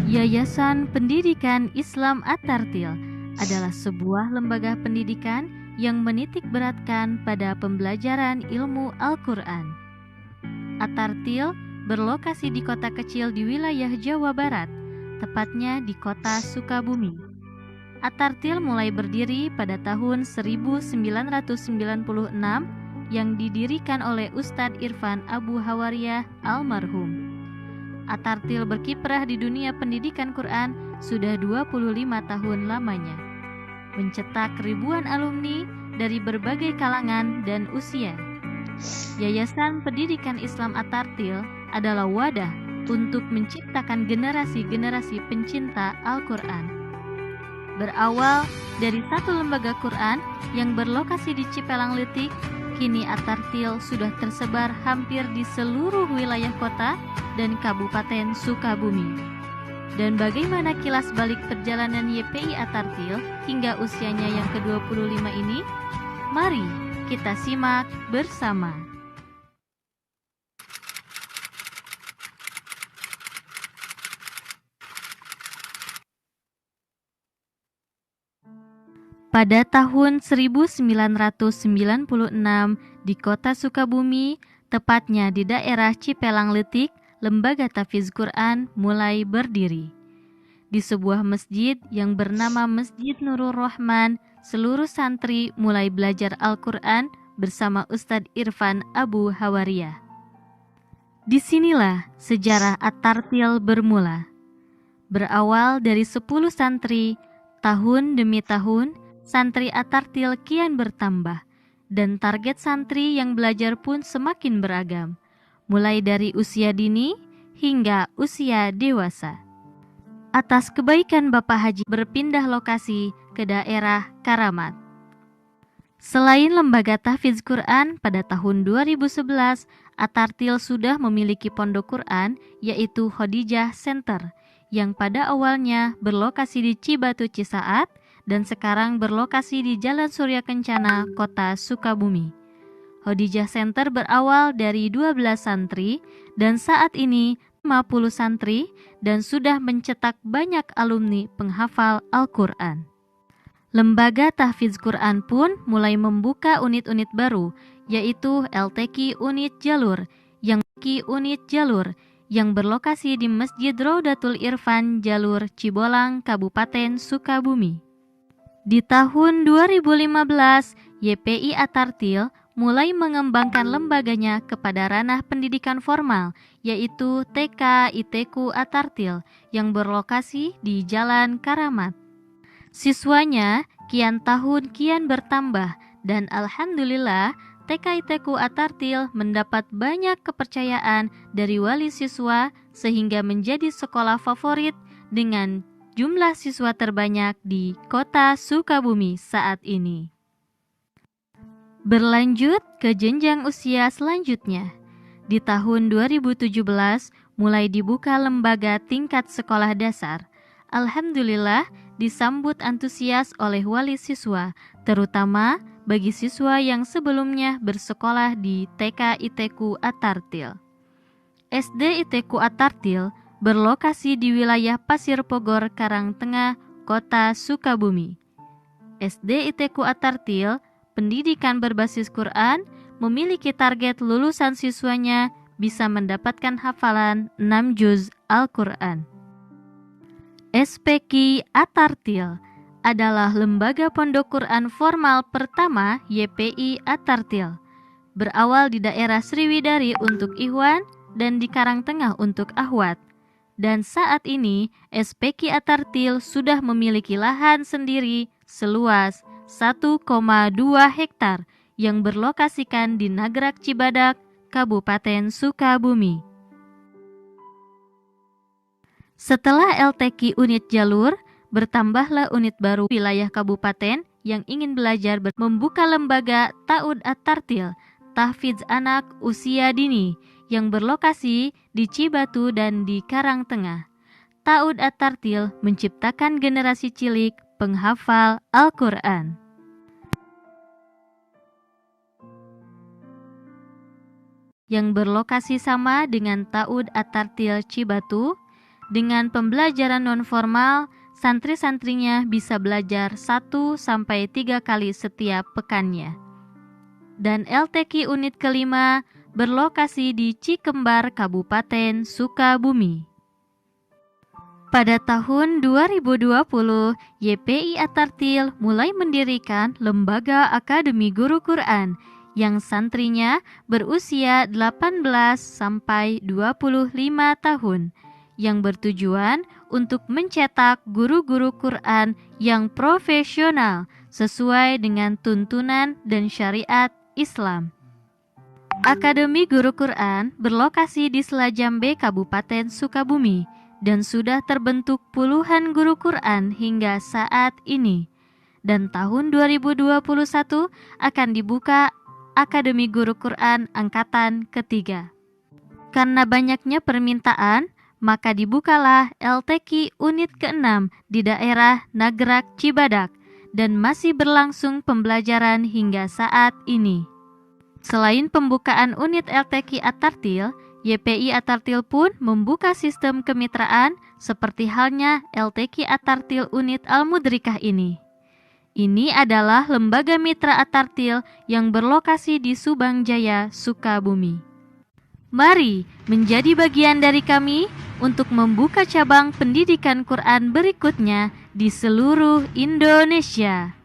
Yayasan Pendidikan Islam At-Tartil adalah sebuah lembaga pendidikan yang menitik beratkan pada pembelajaran ilmu Al-Quran. At-Tartil berlokasi di kota kecil di wilayah Jawa Barat, tepatnya di kota Sukabumi. At-Tartil mulai berdiri pada tahun 1996 yang didirikan oleh Ustadz Irfan Abu Hawariyah almarhum. At-Tartil berkiprah di dunia pendidikan Quran sudah 25 tahun lamanya, mencetak ribuan alumni dari berbagai kalangan dan usia. Yayasan Pendidikan Islam At-Tartil adalah wadah untuk menciptakan generasi-generasi pencinta Al-Quran. Berawal dari satu lembaga Quran yang berlokasi di Cipelang Letik, kini Atartil sudah tersebar hampir di seluruh wilayah kota dan Kabupaten Sukabumi. Dan bagaimana kilas balik perjalanan YPI Atartil hingga usianya yang ke-25 ini? Mari kita simak bersama. Pada tahun 1996 di kota Sukabumi, tepatnya di daerah Cipelang Letik, Lembaga Tahfiz Quran mulai berdiri. Di sebuah masjid yang bernama Masjid Nurul Rahman, seluruh santri mulai belajar Al-Quran bersama Ustadz Irfan Abu Hawariyah. Disinilah sejarah At-Tartil bermula. Berawal dari 10 santri, tahun demi tahun, santri At-Tartil kian bertambah, dan target santri yang belajar pun semakin beragam, mulai dari usia dini hingga usia dewasa. Atas kebaikan Bapak Haji berpindah lokasi ke daerah Karamat. Selain lembaga tahfiz Quran, pada tahun 2011, At-Tartil sudah memiliki pondok Quran, yaitu Khadijah Center, yang pada awalnya berlokasi di Cibatu Cisaat, dan sekarang berlokasi di Jalan Surya Kencana, Kota Sukabumi. Khadijah Center berawal dari 12 santri dan saat ini 50 santri dan sudah mencetak banyak alumni penghafal Al-Quran. Lembaga Tahfiz Quran pun mulai membuka unit-unit baru, yaitu LTQ Unit Jalur yang berlokasi di Masjid Raudatul Irfan Jalur Cibolang, Kabupaten Sukabumi. Di tahun 2015, YPI At-Tartil mulai mengembangkan lembaganya kepada ranah pendidikan formal, yaitu TK ITQ At-Tartil yang berlokasi di Jalan Karamat. Siswanya kian tahun kian bertambah dan alhamdulillah TK ITQ At-Tartil mendapat banyak kepercayaan dari wali siswa sehingga menjadi sekolah favorit dengan jumlah siswa terbanyak di kota Sukabumi saat ini. Berlanjut ke jenjang usia selanjutnya. Di tahun 2017 mulai dibuka lembaga tingkat sekolah dasar. Alhamdulillah disambut antusias oleh wali siswa, terutama bagi siswa yang sebelumnya bersekolah di TK ITQ At-Tartil. SD ITQ At-Tartil berlokasi di wilayah Pasir Pogor, Karangtengah, Kota Sukabumi. SD ITQ At-Tartil, pendidikan berbasis Quran, memiliki target lulusan siswanya bisa mendapatkan hafalan 6 juz Al-Quran. SPQ At-Tartil adalah lembaga pondok Quran formal pertama YPI At-Tartil. Berawal di daerah Sriwidari untuk Ikhwan dan di Karangtengah untuk Akhwat. Dan saat ini SPQ At-Tartil sudah memiliki lahan sendiri seluas 1,2 hektar yang berlokasikan di Nagrak Cibadak, Kabupaten Sukabumi. Setelah LTQ Unit Jalur, bertambahlah unit baru wilayah kabupaten yang ingin belajar membuka lembaga Ta'ud At-Tartil, Tahfiz Anak Usia Dini, yang berlokasi di Cibatu dan di Karangtengah. Ta'ud At-Tartil menciptakan generasi cilik penghafal Al-Quran. Yang berlokasi sama dengan Ta'ud At-Tartil Cibatu, dengan pembelajaran non-formal, santri-santrinya bisa belajar 1-3 kali setiap pekannya. Dan LTQ unit kelima berlokasi di Cikembar, Kabupaten Sukabumi. Pada tahun 2020, YPI At-Tartil mulai mendirikan Lembaga Akademi Guru Quran yang santrinya berusia 18-25 tahun, yang bertujuan untuk mencetak guru-guru Quran yang profesional sesuai dengan tuntunan dan syariat Islam. Akademi Guru Quran berlokasi di Selajambe, Kabupaten Sukabumi, dan sudah terbentuk puluhan guru Quran hingga saat ini. Dan tahun 2021 akan dibuka Akademi Guru Quran Angkatan ketiga. Karena banyaknya permintaan, maka dibukalah LTQ unit ke-6 di daerah Nagrak Cibadak dan masih berlangsung pembelajaran hingga saat ini. Selain pembukaan unit LTQ At-Tartil, YPI At-Tartil pun membuka sistem kemitraan seperti halnya LTQ At-Tartil unit Al-Mudrikah ini. Ini adalah lembaga mitra At-Tartil yang berlokasi di Subang Jaya, Sukabumi. Mari menjadi bagian dari kami untuk membuka cabang pendidikan Quran berikutnya di seluruh Indonesia.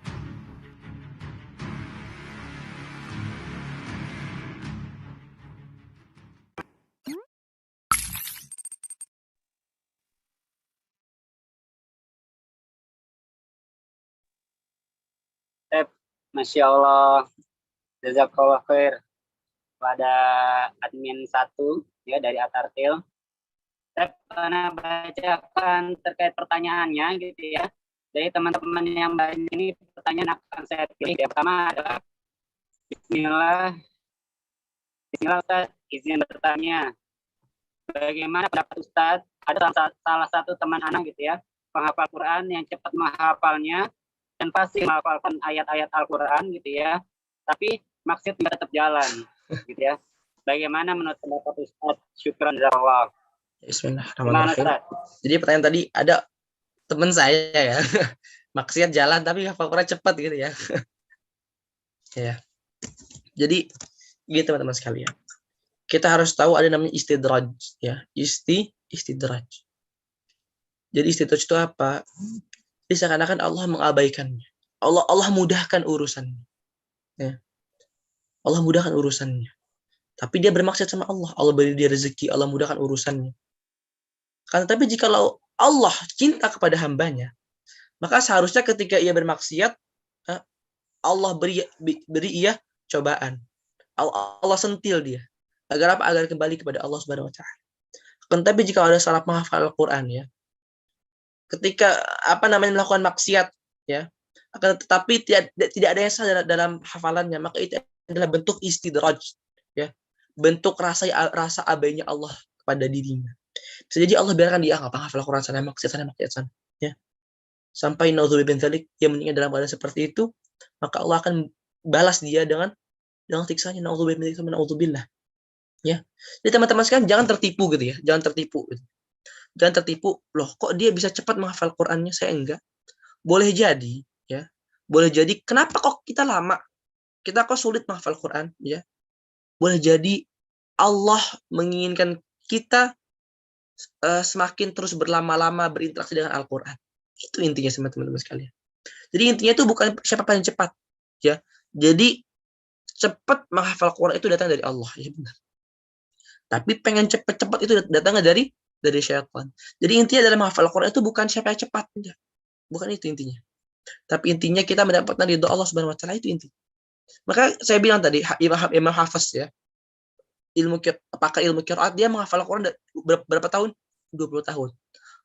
Masya Allah, jazakallah khair pada admin 1 ya dari At-Tartil. Saya pernah bacakan terkait pertanyaannya gitu ya. Dari teman-teman yang banyak ini pertanyaan akan saya pilih. Yang pertama adalah Bismillah Ustaz, izin bertanya. Bagaimana pendapat Ustaz? Ada salah satu teman anak gitu ya, penghafal Quran yang cepat menghafalnya dan pasti menghafalkan ayat-ayat Al-Quran gitu ya, tapi maksudnya tetap jalan gitu ya. Bagaimana menurut pendapat Ustaz? Syukran jazakallah. Bismillahirrahmanirrahim. Jadi pertanyaan tadi ada teman saya ya, maksiat jalan tapi hafal Quran cepat gitu ya. Ya. Jadi gitu teman-teman sekalian. Kita harus tahu ada namanya istidraj ya. Istidraj. Jadi istidraj itu apa? Jadi seakan-akan Allah mengabaikannya. Allah mudahkan urusannya. Ya. Allah mudahkan urusannya. Tapi dia bermaksud sama Allah. Allah beri dia rezeki, Allah mudahkan urusannya. Karena tapi jika Allah cinta kepada hambanya, maka seharusnya ketika ia bermaksiat, Allah beri ia cobaan. Allah sentil dia. Agar apa? Agar kembali kepada Allah Subhanahu wa taala. Tapi jika ada salah menghafal Al-Qur'an ya, ketika melakukan maksiat ya, akan tetapi tidak ada yang salah dalam hafalannya, maka itu adalah bentuk istidraj ya, bentuk rasa abainya Allah kepada dirinya. Bisa jadi Allah biarkan dia hafal Quran sana maksiat sana ya, sampai naudzubillah bin dzalik, dia meninggal dalam keadaan seperti itu, maka Allah akan balas dia dengan siksanya, naudzubillah ya. Jadi teman-teman sekalian jangan tertipu gitu ya, jangan tertipu loh, kok dia bisa cepat menghafal Qur'annya, saya enggak. Boleh jadi ya, boleh jadi kenapa kok kita lama, kita kok sulit menghafal Qur'an ya. Boleh jadi Allah menginginkan kita semakin terus berlama-lama berinteraksi dengan Al-Qur'an. Itu intinya teman-teman sekalian. Jadi intinya itu bukan siapa paling cepat ya. Jadi cepat menghafal Qur'an itu datang dari Allah ya, benar. Tapi pengen cepat-cepat itu datangnya dari syaitan. Jadi intinya dalam menghafal Quran itu bukan siapa yang cepat, bukan itu intinya. Tapi intinya kita mendapatkan ridho Allah Subhanahu wa taala, itu inti. Maka saya bilang tadi Imam Hafiz ya, pakar ilmu qiraat, dia menghafal Quran berapa tahun? 20 tahun.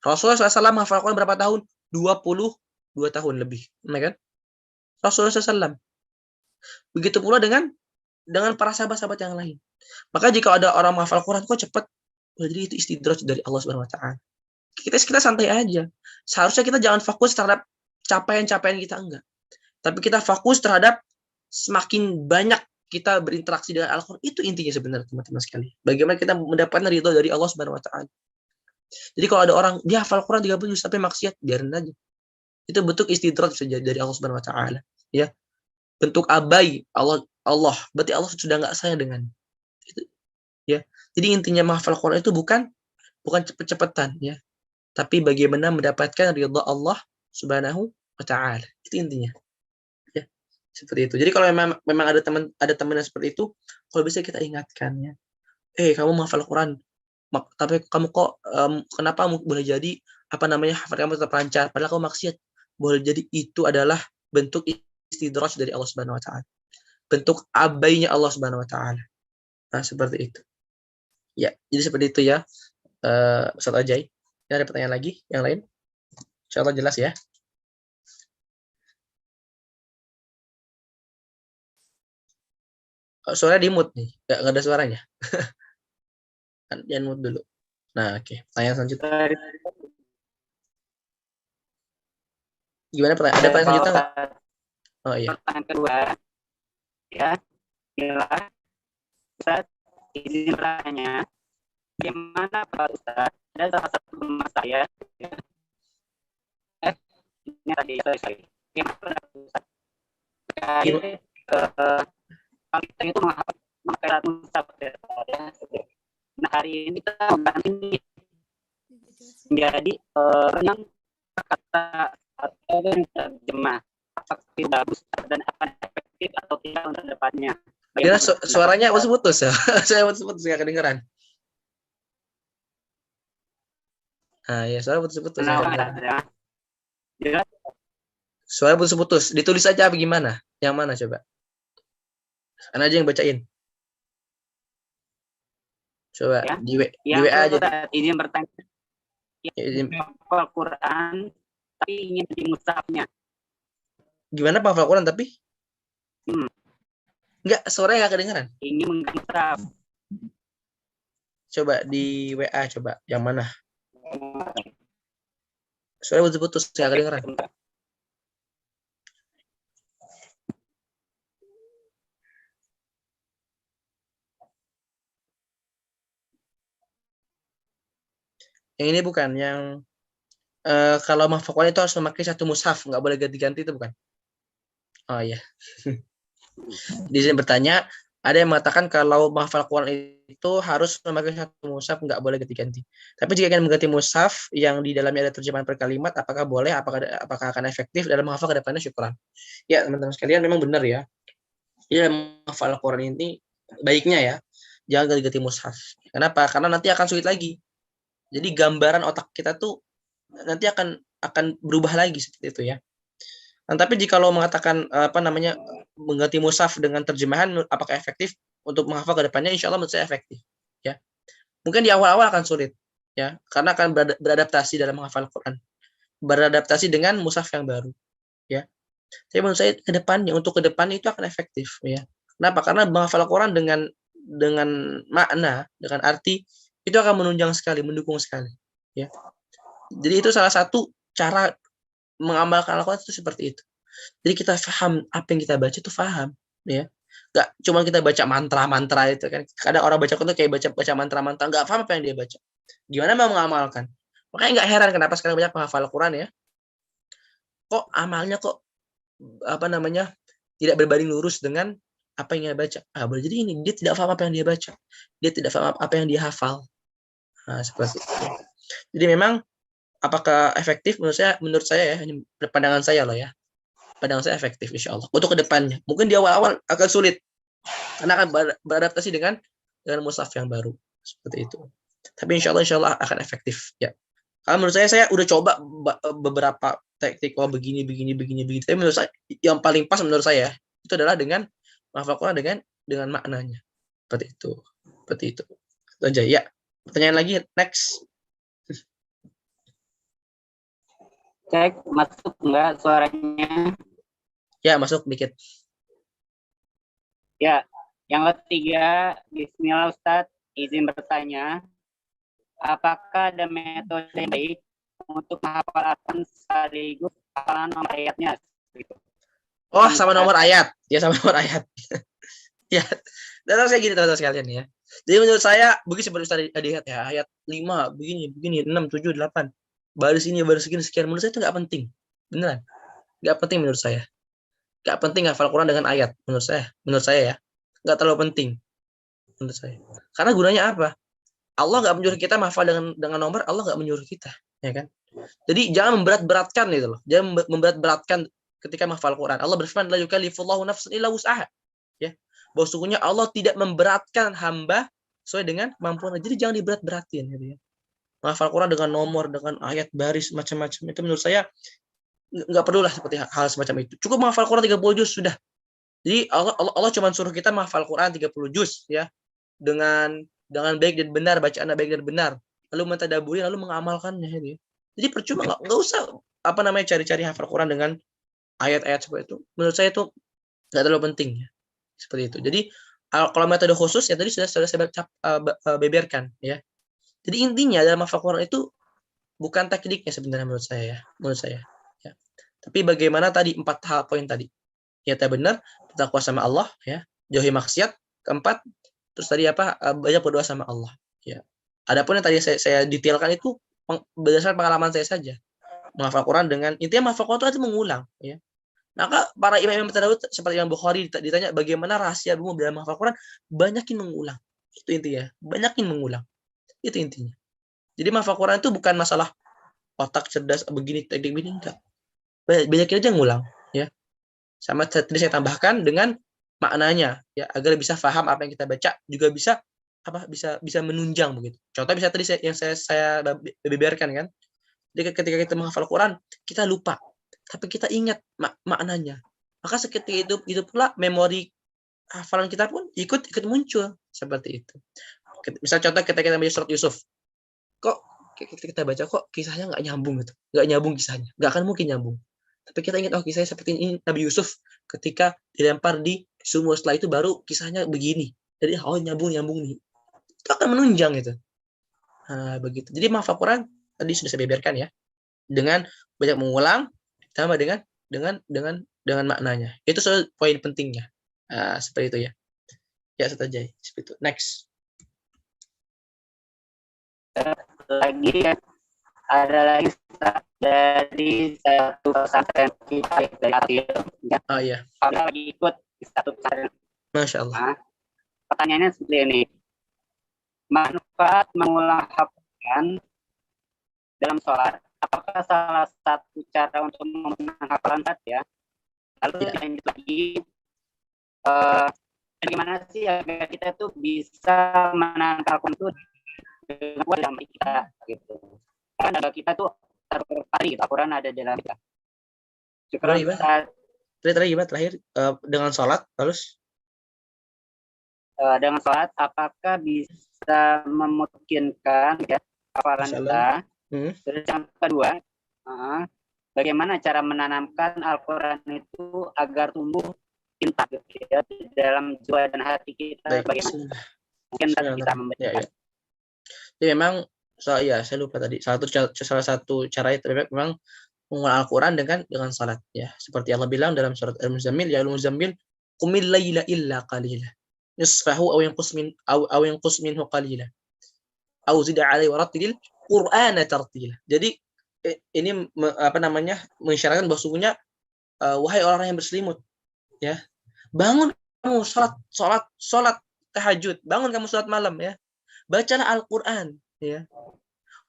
Rasulullah SAW menghafal Quran berapa tahun? 22 tahun lebih, ya kan? Rasulullah SAW. Begitu pula dengan para sahabat-sahabat yang lain. Maka jika ada orang menghafal Quran kok cepat, jadi itu istidraj dari Allah Subhanahu wa taala. Kita santai aja. Seharusnya kita jangan fokus terhadap capaian-capaian kita, enggak. Tapi kita fokus terhadap semakin banyak kita berinteraksi dengan Al-Qur'an. Itu intinya sebenarnya teman-teman sekalian. Bagaimana kita mendapatkan ridho dari Allah Subhanahu wa taala. Jadi kalau ada orang dia hafal Quran 30 juz sampai maksiat, biarin aja. Itu bentuk istidraj saja dari Allah Subhanahu wa taala, ya. Bentuk abai Allah. Berarti Allah sudah enggak sayang dengan itu. Ya. Jadi intinya menghafal Quran itu bukan cepet-cepetan ya, tapi bagaimana mendapatkan ridha Allah Subhanahu wa taala. Itu intinya. Ya. Seperti itu. Jadi kalau memang ada teman yang seperti itu, kalau bisa kita ingatkan ya. Kamu menghafal Quran, tapi kamu kok kenapa boleh jadi hafal kamu tetap lancar padahal kamu maksiat? Boleh jadi itu adalah bentuk istidraj dari Allah Subhanahu wa taala. Bentuk abainya Allah Subhanahu wa taala. Nah, seperti itu. Ya, jadi seperti itu ya. Ustaz Ajay. Ada pertanyaan lagi yang lain? Insyaallah jelas ya. Suara di mute nih, nggak ada suaranya. Kan jangan mute dulu. Nah, oke. Pertanyaan selanjutnya. Gimana pertanyaan? Ada pertanyaan selanjutnya nggak? Oh iya. Pertanyaan kedua, ya, adalah Ustaz, izin bertanya, bagaimana Pak Ustaz? Ada salah satu teman saya, ya, ini tadi, sorry. Bagaimana pendapat Ustaz? Terkait kalau kita itu memakai alat musab, ya. Nah, hari ini kita mengganti menjadi yang kata atau terjemah. Apakah itu bagus dan akan efektif atau tidak untuk depannya? Kira suaranya putus ya. Saya putus nggak kedengeran. Nah, ya suara putus-putus. Suara putus-putus. Ditulis aja apa gimana? Yang mana coba? Ana aja yang bacain. Coba Ya. di WA aja. Izin bertanya. Izin. Al-Quran tapi ingin di mushafnya. Gimana Pak Al-Quran tapi? Enggak, suaranya nggak kedengeran. Ingin mushaf. Coba di WA coba. Yang mana? Suara putus-putus nggak kedengeran. Yang ini bukan yang kalau menghafal Quran itu harus memakai satu mushaf, nggak boleh ganti-ganti itu bukan? Oh iya. Di sini bertanya, ada yang mengatakan kalau menghafal Quran itu harus memakai satu mushaf, nggak boleh ganti-ganti. Tapi jika ingin mengganti mushaf yang di dalamnya ada terjemahan per kalimat, apakah boleh? Apakah akan efektif dalam menghafal ke depannya? Syukran. Ya teman-teman sekalian, memang benar ya. Dalam menghafal Quran ini baiknya ya, jangan ganti-ganti mushaf. Kenapa? Karena nanti akan sulit lagi. Jadi gambaran otak kita tuh nanti akan berubah lagi seperti itu ya. Nah, tapi jika lo mengatakan mengganti mushaf dengan terjemahan, apakah efektif untuk menghafal ke depannya? Insya Allah menurut saya efektif ya. Mungkin di awal-awal akan sulit ya, karena akan beradaptasi dalam menghafal Quran, beradaptasi dengan mushaf yang baru ya. Tapi menurut saya ke depannya itu akan efektif ya. Kenapa? Karena menghafal Quran dengan makna, dengan arti itu akan menunjang sekali, mendukung sekali ya. Jadi itu salah satu cara mengamalkan Al-Quran itu seperti itu. Jadi kita paham apa yang kita baca itu paham ya. Enggak cuma kita baca mantra-mantra itu kan. Kadang orang baca Quran kayak baca mantra-mantra, enggak paham apa yang dia baca. Gimana mau mengamalkan? Makanya enggak heran kenapa sekarang banyak penghafal Al-Quran ya. Kok amalnya tidak berbanding lurus dengan apa yang dia baca. Boleh jadi ini dia tidak paham apa yang dia baca. Dia tidak paham apa yang dia hafal. Nah, seperti itu. Jadi memang apakah efektif? Menurut saya ya, ini pandangan saya loh ya. Pandangan saya efektif insya Allah. Untuk kedepannya, mungkin di awal-awal akan sulit karena akan beradaptasi dengan mushaf yang baru seperti itu. Tapi insya Allah akan efektif ya. Karena menurut saya udah coba beberapa teknik begini. Tapi menurut saya yang paling pas menurut saya itu adalah dengan menghafal Quran dengan maknanya. Seperti itu. Aja ya. Pertanyaan lagi next. Cek masuk enggak suaranya? Ya, masuk dikit. Ya, yang ketiga, bismillah Ustadz, izin bertanya, apakah ada metode yang baik untuk menghafal Al-Quran sekaligus hafalan nomor ayatnya? Oh, sama nomor ayat. Ya, sama nomor ayat. Ya, dan saya gini teman-teman sekalian ya. Jadi menurut saya, begini seperti Ustaz lihat ya, ayat 5, begini, 6, 7, 8. Baris ini, baris segini, sekian. Menurut saya itu nggak penting. Beneran. Nggak penting menurut saya. Nggak penting hafal Quran dengan ayat. Menurut saya ya. Nggak terlalu penting. Menurut saya. Karena gunanya apa? Allah nggak menyuruh kita menghafal dengan nomor, Allah nggak menyuruh kita. Ya kan? Jadi jangan memberat-beratkan gitu loh. Jangan memberat-beratkan ketika menghafal Quran. Allah berfirman, la yukallifullahu nafsan illa wus'aha. Ya. Bahwa sesungguhnya Allah tidak memberatkan hamba sesuai dengan kemampuan. Jadi jangan diberat-beratin gitu ya. Menghafal Quran dengan nomor, dengan ayat, baris, macam-macam itu menurut saya nggak perlulah seperti hal semacam itu. Cukup menghafal Quran 30 juz sudah. Jadi Allah cuma suruh kita menghafal Quran 30 juz ya. Dengan baik dan benar, bacaan baik dan benar. Lalu mentadaburi, lalu mengamalkannya gitu ya. Jadi percuma nggak usah cari-cari hafal Quran dengan ayat-ayat seperti itu. Menurut saya itu nggak terlalu penting ya. Seperti itu. Jadi Kalau metode khusus ya tadi sudah saya beberkan ya. Jadi intinya dalam hafal Quran itu bukan tekniknya sebenarnya menurut saya ya. Tapi bagaimana tadi 4 hal poin tadi. Kita benar, bertakwa sama Allah ya, jauhi maksiat, keempat, terus tadi banyak berdoa sama Allah ya. Adapun yang tadi saya detailkan itu berdasarkan pengalaman saya saja. Menghafal Quran dengan intinya menghafal Quran itu mengulang ya. Maka para imam terdahulu seperti Imam Bukhari ditanya bagaimana rahasia dalam menghafal Quran, banyakin mengulang. Itu intinya, banyakin mengulang. Itu intinya. Jadi menghafal Quran itu bukan masalah otak cerdas begini teknik begini enggak. Banyakin aja ngulang ya. Sama tadi saya tambahkan dengan maknanya ya agar bisa paham apa yang kita baca, juga bisa bisa menunjang begitu. Contoh bisa tadi yang saya beberkan kan. Jadi ketika kita menghafal Quran, kita lupa, tapi kita ingat maknanya. Maka seketika itu pula memori hafalan kita pun ikut muncul seperti itu. Misal contoh ketika kita baca surat Yusuf, kok kita baca kok kisahnya nggak nyambung gitu, nggak nyambung kisahnya, nggak akan mungkin nyambung. Tapi kita ingat kisahnya seperti ini Nabi Yusuf ketika dilempar di sumur, setelah itu baru kisahnya begini. Jadi nyambung nih. Itu akan menunjang itu. Nah, begitu. Jadi menghafal Quran tadi sudah saya beberkan ya. Dengan banyak mengulang ditambah dengan maknanya. Itu soal poin pentingnya. Nah, seperti itu ya. Ya, saja seperti itu. Next. Lagi ya, ada lagi dari satu pesantren kita dari Atil. Ya. Oh iya. Kalau lagi ikut satu pesantren. Masya Allah. Nah, pertanyaannya seperti ini. Manfaat mengulang hafalan dalam sholat, apakah salah satu cara untuk memenang hafalan ya? Lalu lanjut lagi, bagaimana sih agar kita tuh bisa menangkal itu dengan kuat dalam kita gitu? Karena kita tuh terpari gitu, Al-Quran ada dalam kita. Terakhir dengan sholat terus dengan sholat apakah bisa memungkinkan ya hafalan kita? Terus yang kedua, bagaimana cara menanamkan Al-Quran itu agar tumbuh cinta gitu ya, dalam jiwa dan hati kita? Bagaimana mungkin kita membaca? Jadi memang saya lupa tadi salah satu cara itu memang mengulang Al-Quran dengan salat ya, seperti Allah bilang dalam surat Al-Muzammil, ya Al-Muzammil qumil laila illa qalila nisfahu aw yanqus minhu qalila aw zid 'alaihi wa rattilil Qur'ana tartila. Jadi ini mengisyaratkan bahwa sungguhnya wahai orang yang berselimut ya, bangun kamu salat tahajud, bangun kamu salat malam ya, bacalah Al-Qur'an ya.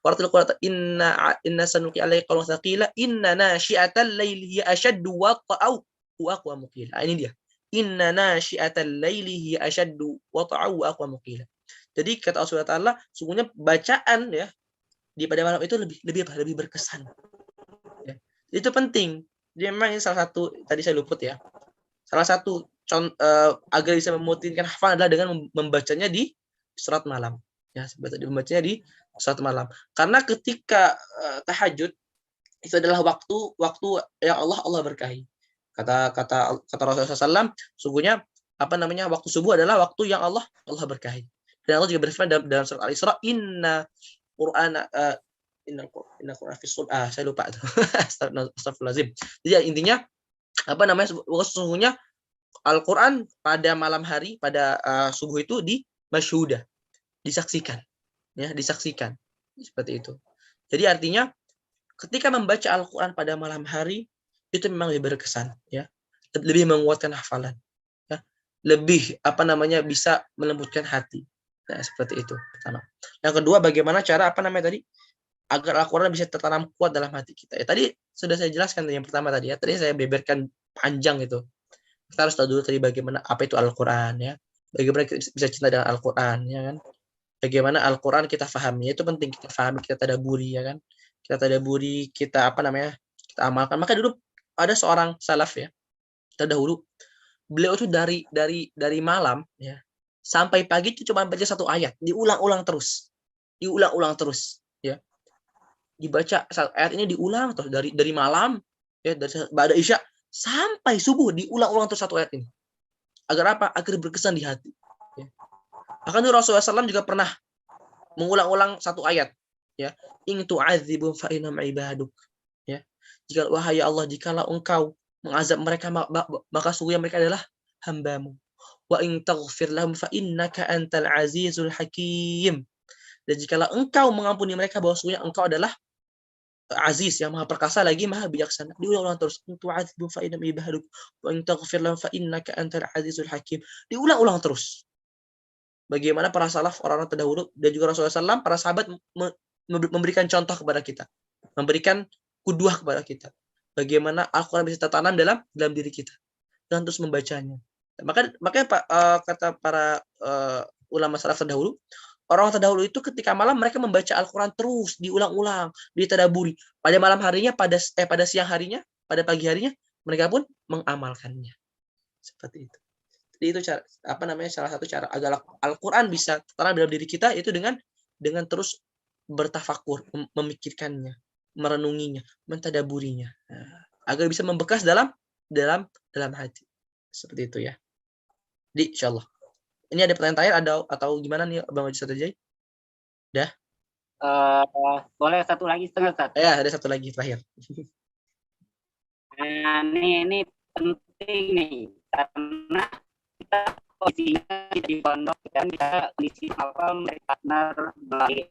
Waratil Qur'an inna sanuqi 'alaika qawlan tsaqila inna nasyi'atal laili hiya ashaddu wata'aw wa aqwa muqila. Ini dia. Inna nasyi'atal laili hiya ashaddu wata'aw wa aqwa muqila. Jadi kata Allah Taala, sungguhnya bacaan ya di pada malam itu lebih berkesan. Ya. Itu penting. Jadi memang ini salah satu tadi saya luput ya. Salah satu agar bisa memutihkan hafalan adalah dengan membacanya di surat malam. Ya, seperti membacanya di surat malam. Karena ketika tahajud itu adalah waktu yang Allah berkahi. Kata Rasulullah SAW, sungguhnya waktu subuh adalah waktu yang Allah berkahi. Dan Allah juga berfirman dalam surat Al-Isra, inna Qur'an fi saya lupa itu. Astagfirullahalazim. Jadi intinya sesungguhnya Al-Qur'an pada malam hari pada subuh itu masyhudah, disaksikan seperti itu. Jadi artinya ketika membaca Al-Qur'an pada malam hari itu memang lebih berkesan ya, lebih menguatkan hafalan ya, lebih bisa melembutkan hati. Nah, seperti itu pertama. Yang kedua, bagaimana cara tadi agar Al-Quran bisa tertanam kuat dalam hati kita. Ya, tadi sudah saya jelaskan yang pertama tadi ya. Tadi saya beberkan panjang itu. Kita harus tahu dulu tadi bagaimana apa itu Al-Quran ya. Bagaimana kita bisa cinta dengan Al-Quran ya kan. Bagaimana Al-Quran kita fahami. Itu penting kita fahami, kita tadabburi ya kan. Kita tadabburi, kita kita amalkan. Maka dulu ada seorang salaf ya. Terdahulu beliau itu dari malam ya sampai pagi itu cuma baca satu ayat, diulang-ulang terus ya, dibaca ayat ini diulang terus dari malam ya, dari ba'da isya sampai subuh diulang-ulang terus satu ayat ini. Agar apa? Agar berkesan di hati. Bahkan Rasulullah SAW juga pernah mengulang-ulang satu ayat, ya, in tu'adzibum fa innahum ibaduk, ya. Jika wahai Allah, jikalau engkau mengazab mereka maka sungguhnya mereka adalah hambamu. Wa in taghfir lahum fa innaka antal azizul hakim. Dan jikalau engkau mengampuni mereka, bahwa sungguhnya engkau adalah Aziz, yang maha perkasa lagi maha bijaksana. Diulang-ulang terus. Tu'adzibum fa innahum ibaduk wa in taghfir lahum fa innaka antal azizul hakim. Diulang-ulang terus. Bagaimana para salaf, orang-orang terdahulu, dan juga Rasulullah SAW, para sahabat memberikan contoh kepada kita, memberikan kuduah kepada kita. Bagaimana Al-Quran bisa tertanam dalam diri kita, dan terus membacanya. Makanya kata para ulama salaf terdahulu, orang terdahulu itu ketika malam mereka membaca Al-Quran terus, diulang-ulang, ditadaburi. Pada malam harinya, pada siang harinya, pada pagi harinya, mereka pun mengamalkannya. Seperti itu. Jadi itu salah satu cara agar Al-Quran bisa tertanam dalam diri kita, itu dengan terus bertafakur, memikirkannya, merenunginya, mentadaburinya, agar bisa membekas dalam hati. Seperti itu ya. Di insyaallah. Ini ada pertanyaan terakhir atau gimana nih Bang Haji Satajai? Dah? Boleh satu lagi setengah satu. Ya, ada satu lagi terakhir. Nah, ini penting nih, karena kita posisinya di pondok dan kita kondisi dari partner melalui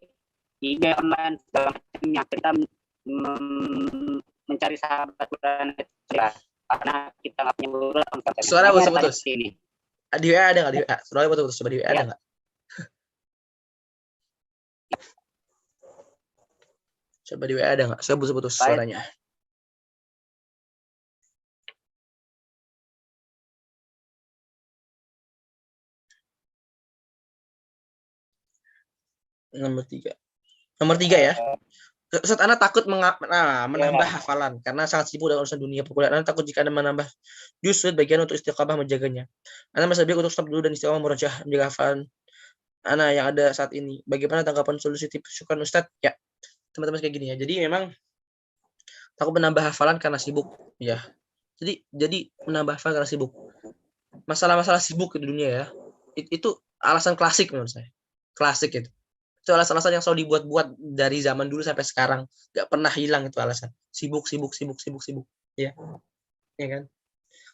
IG online segala macamnya, kita mencari sahabat Quran karena kita nggak punya guru. Suara putus-putus. Di WA ada nggak di WA? Suara putus-putus. Coba di WA ada nggak? Coba di WA ada nggak? Suara putus-putus suaranya. Nomor 3 ya. Ustaz, Anda takut menambah hafalan karena sangat sibuk dengan urusan dunia perkuliahan. Anda takut jika Anda menambah juz bagian untuk istiqamah menjaganya. Anda masih baik untuk stop dulu dan istiqamah murajaah menjaga hafalan Anda yang ada saat ini. Bagaimana tanggapan solusi tips syukur Ustaz? Ya, teman-teman kayak gini ya. Jadi memang takut menambah hafalan karena sibuk, ya. Jadi menambah hafalan karena sibuk. Masalah-masalah sibuk di dunia ya. Itu alasan klasik menurut saya. Klasik itu. Itu alasan-alasan yang selalu dibuat-buat dari zaman dulu sampai sekarang, nggak pernah hilang itu alasan. Sibuk. Ya kan?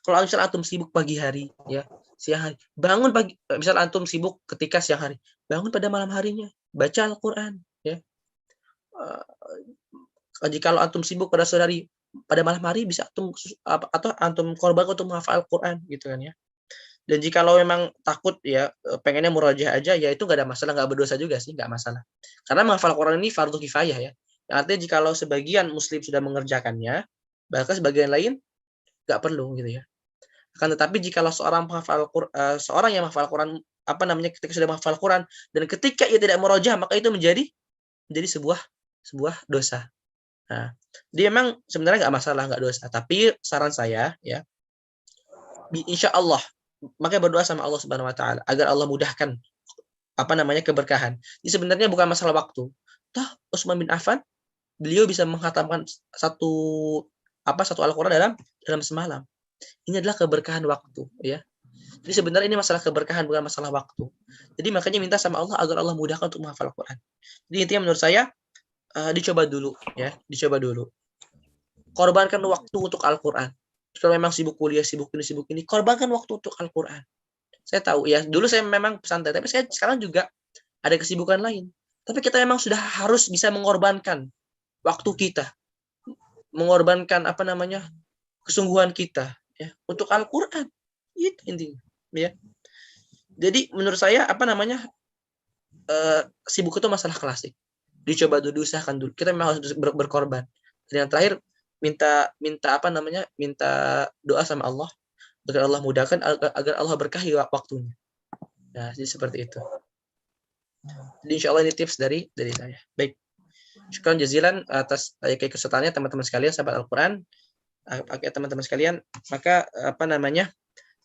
Kalau misalnya antum sibuk pagi hari, ya, siang hari, bangun pagi. Misal antum sibuk ketika siang hari, bangun pada malam harinya, baca Al-Quran, ya. Jika antum sibuk pada sore hari, pada malam hari bisa antum korban untuk menghafal Al-Quran, gitu kan ya. Dan jika lo memang takut ya pengennya murajaah aja, ya itu nggak ada masalah, nggak berdosa juga sih, nggak masalah. Karena menghafal Quran ini fardu kifayah ya. Artinya jika lo sebagian muslim sudah mengerjakannya, bahkan sebagian lain nggak perlu gitu ya. Akan tetapi jika seorang yang menghafal Quran ketika sudah menghafal Quran dan ketika ia tidak murajaah, maka itu menjadi sebuah dosa. Nah, dia memang sebenarnya nggak masalah, nggak dosa. Tapi saran saya ya, insya Allah makanya berdoa sama Allah Subhanahu Wa Taala agar Allah mudahkan keberkahan. Ini sebenarnya bukan masalah waktu. Utsman bin Affan beliau bisa menghatamkan satu Al-Quran dalam semalam. Ini adalah keberkahan waktu, ya. Jadi sebenarnya ini masalah keberkahan, bukan masalah waktu. Jadi makanya minta sama Allah agar Allah mudahkan untuk menghafal Al-Quran. Jadi intinya menurut saya dicoba dulu, ya, dicoba dulu. Korbankan waktu untuk Al-Quran. Kalau memang sibuk kuliah, sibuk ini, korbankan waktu untuk Al-Quran. Saya tahu ya, dulu saya memang santai, tapi saya sekarang juga ada kesibukan lain. Tapi kita memang sudah harus bisa mengorbankan waktu kita, mengorbankan kesungguhan kita, ya, untuk Al-Quran. Itu intinya, ya. Jadi menurut saya sibuk itu masalah klasik. Dicoba dulu, usahakan dulu. Kita memang harus berkorban. Dan yang terakhir, minta doa sama Allah agar Allah mudahkan, agar Allah berkahi waktunya. Nah, jadi seperti itu. Jadi insya Allah ini tips dari saya. Baik. Syukran jazilan atas keikutsertaannya teman-teman sekalian, sahabat Al-Quran. Teman-teman sekalian, maka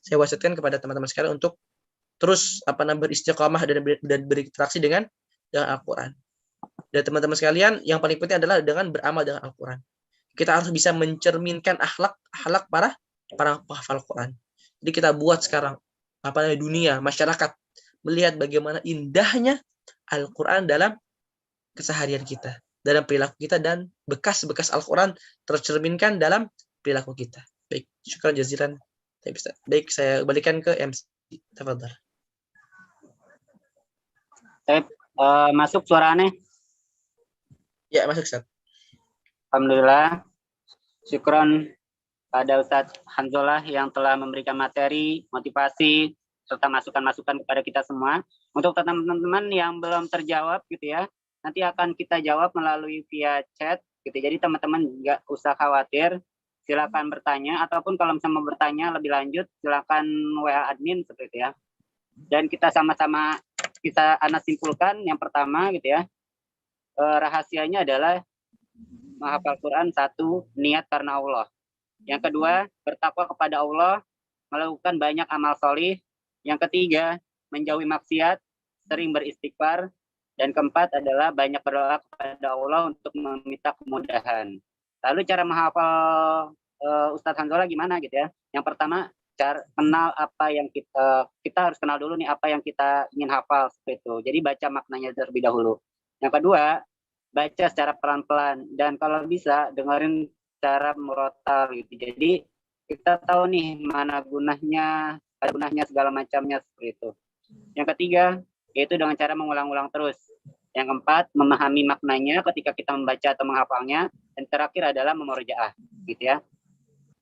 saya wasiatkan kepada teman-teman sekalian untuk terus beristiqamah dan berinteraksi dengan Al-Quran. Dan teman-teman sekalian, yang paling penting adalah dengan beramal dengan Al-Quran. Kita harus bisa mencerminkan akhlak para penghafal Quran. Jadi kita buat sekarang dunia, masyarakat melihat bagaimana indahnya Al-Quran dalam keseharian kita, dalam perilaku kita, dan bekas-bekas Al-Quran tercerminkan dalam perilaku kita. Baik, syukran jazilan. Baik, saya balikan ke MC. Tafadhal. Masuk suara aneh? Ya, masuk, Ustaz. Alhamdulillah. Syukron pada Ustadz Hanzolah yang telah memberikan materi, motivasi, serta masukan-masukan kepada kita semua. Untuk teman-teman yang belum terjawab gitu ya, nanti akan kita jawab melalui via chat gitu. Jadi teman-teman nggak usah khawatir, silakan bertanya, ataupun kalau misalnya mau bertanya lebih lanjut, silakan WA admin seperti itu ya. Dan kita sama-sama Anas simpulkan yang pertama gitu ya, rahasianya adalah menghafal Quran, satu, niat karena Allah. Yang kedua, bertakwa kepada Allah, melakukan banyak amal solih. Yang ketiga, menjauhi maksiat, sering beristighfar. Dan keempat adalah banyak berdoa kepada Allah untuk meminta kemudahan. Lalu cara menghafal Ustadz Hanzolah gimana gitu ya? Yang pertama, kenal apa yang kita harus kenal dulu nih apa yang kita ingin hafal seperti itu. Jadi baca maknanya terlebih dahulu. Yang kedua, baca secara pelan-pelan, dan kalau bisa dengerin cara murotal gitu. Jadi kita tahu nih mana gunanya, ada gunanya segala macamnya seperti itu. Yang ketiga, yaitu dengan cara mengulang-ulang terus. Yang keempat, memahami maknanya ketika kita membaca atau menghafalnya. Dan terakhir adalah memurojaah, gitu ya.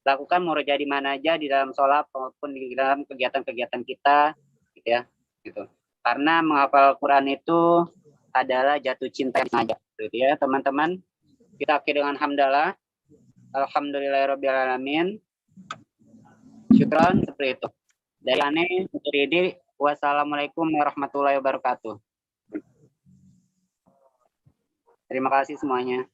Lakukan murojaah di mana aja, di dalam sholat maupun di dalam kegiatan-kegiatan kita, gitu ya. Gitu. Karena menghafal Quran itu adalah jatuh cinta yang aja, gitu ya teman-teman. Kita akhiri dengan hamdalah. Alhamdulillahirrabbilalamin. Syukran, seperti itu. Dari aneh, untuk diri. Wassalamualaikum warahmatullahi wabarakatuh. Terima kasih semuanya.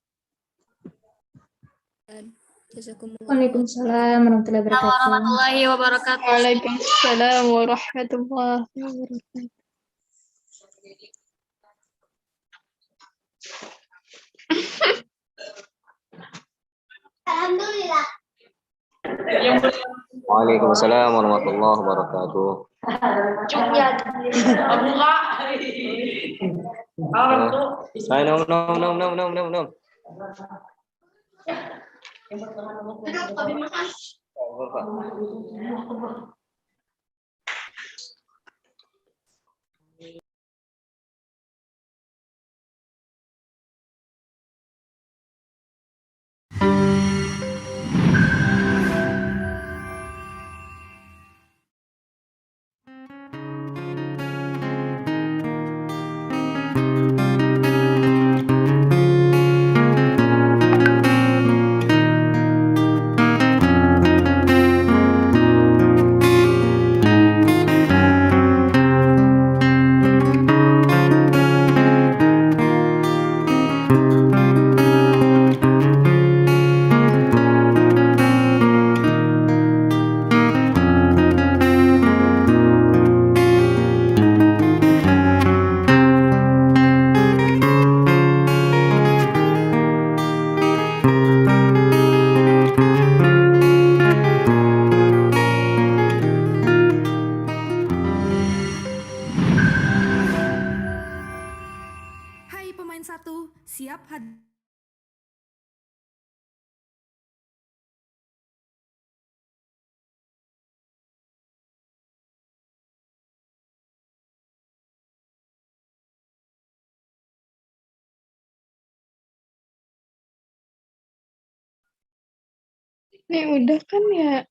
Waalaikumsalam warahmatullahi wabarakatuh. Waalaikumsalam warahmatullahi wabarakatuh. Alhamdulillah. Waalaikumsalam warahmatullahi wabarakatuh. No. siap hadir. Ini udah kan ya?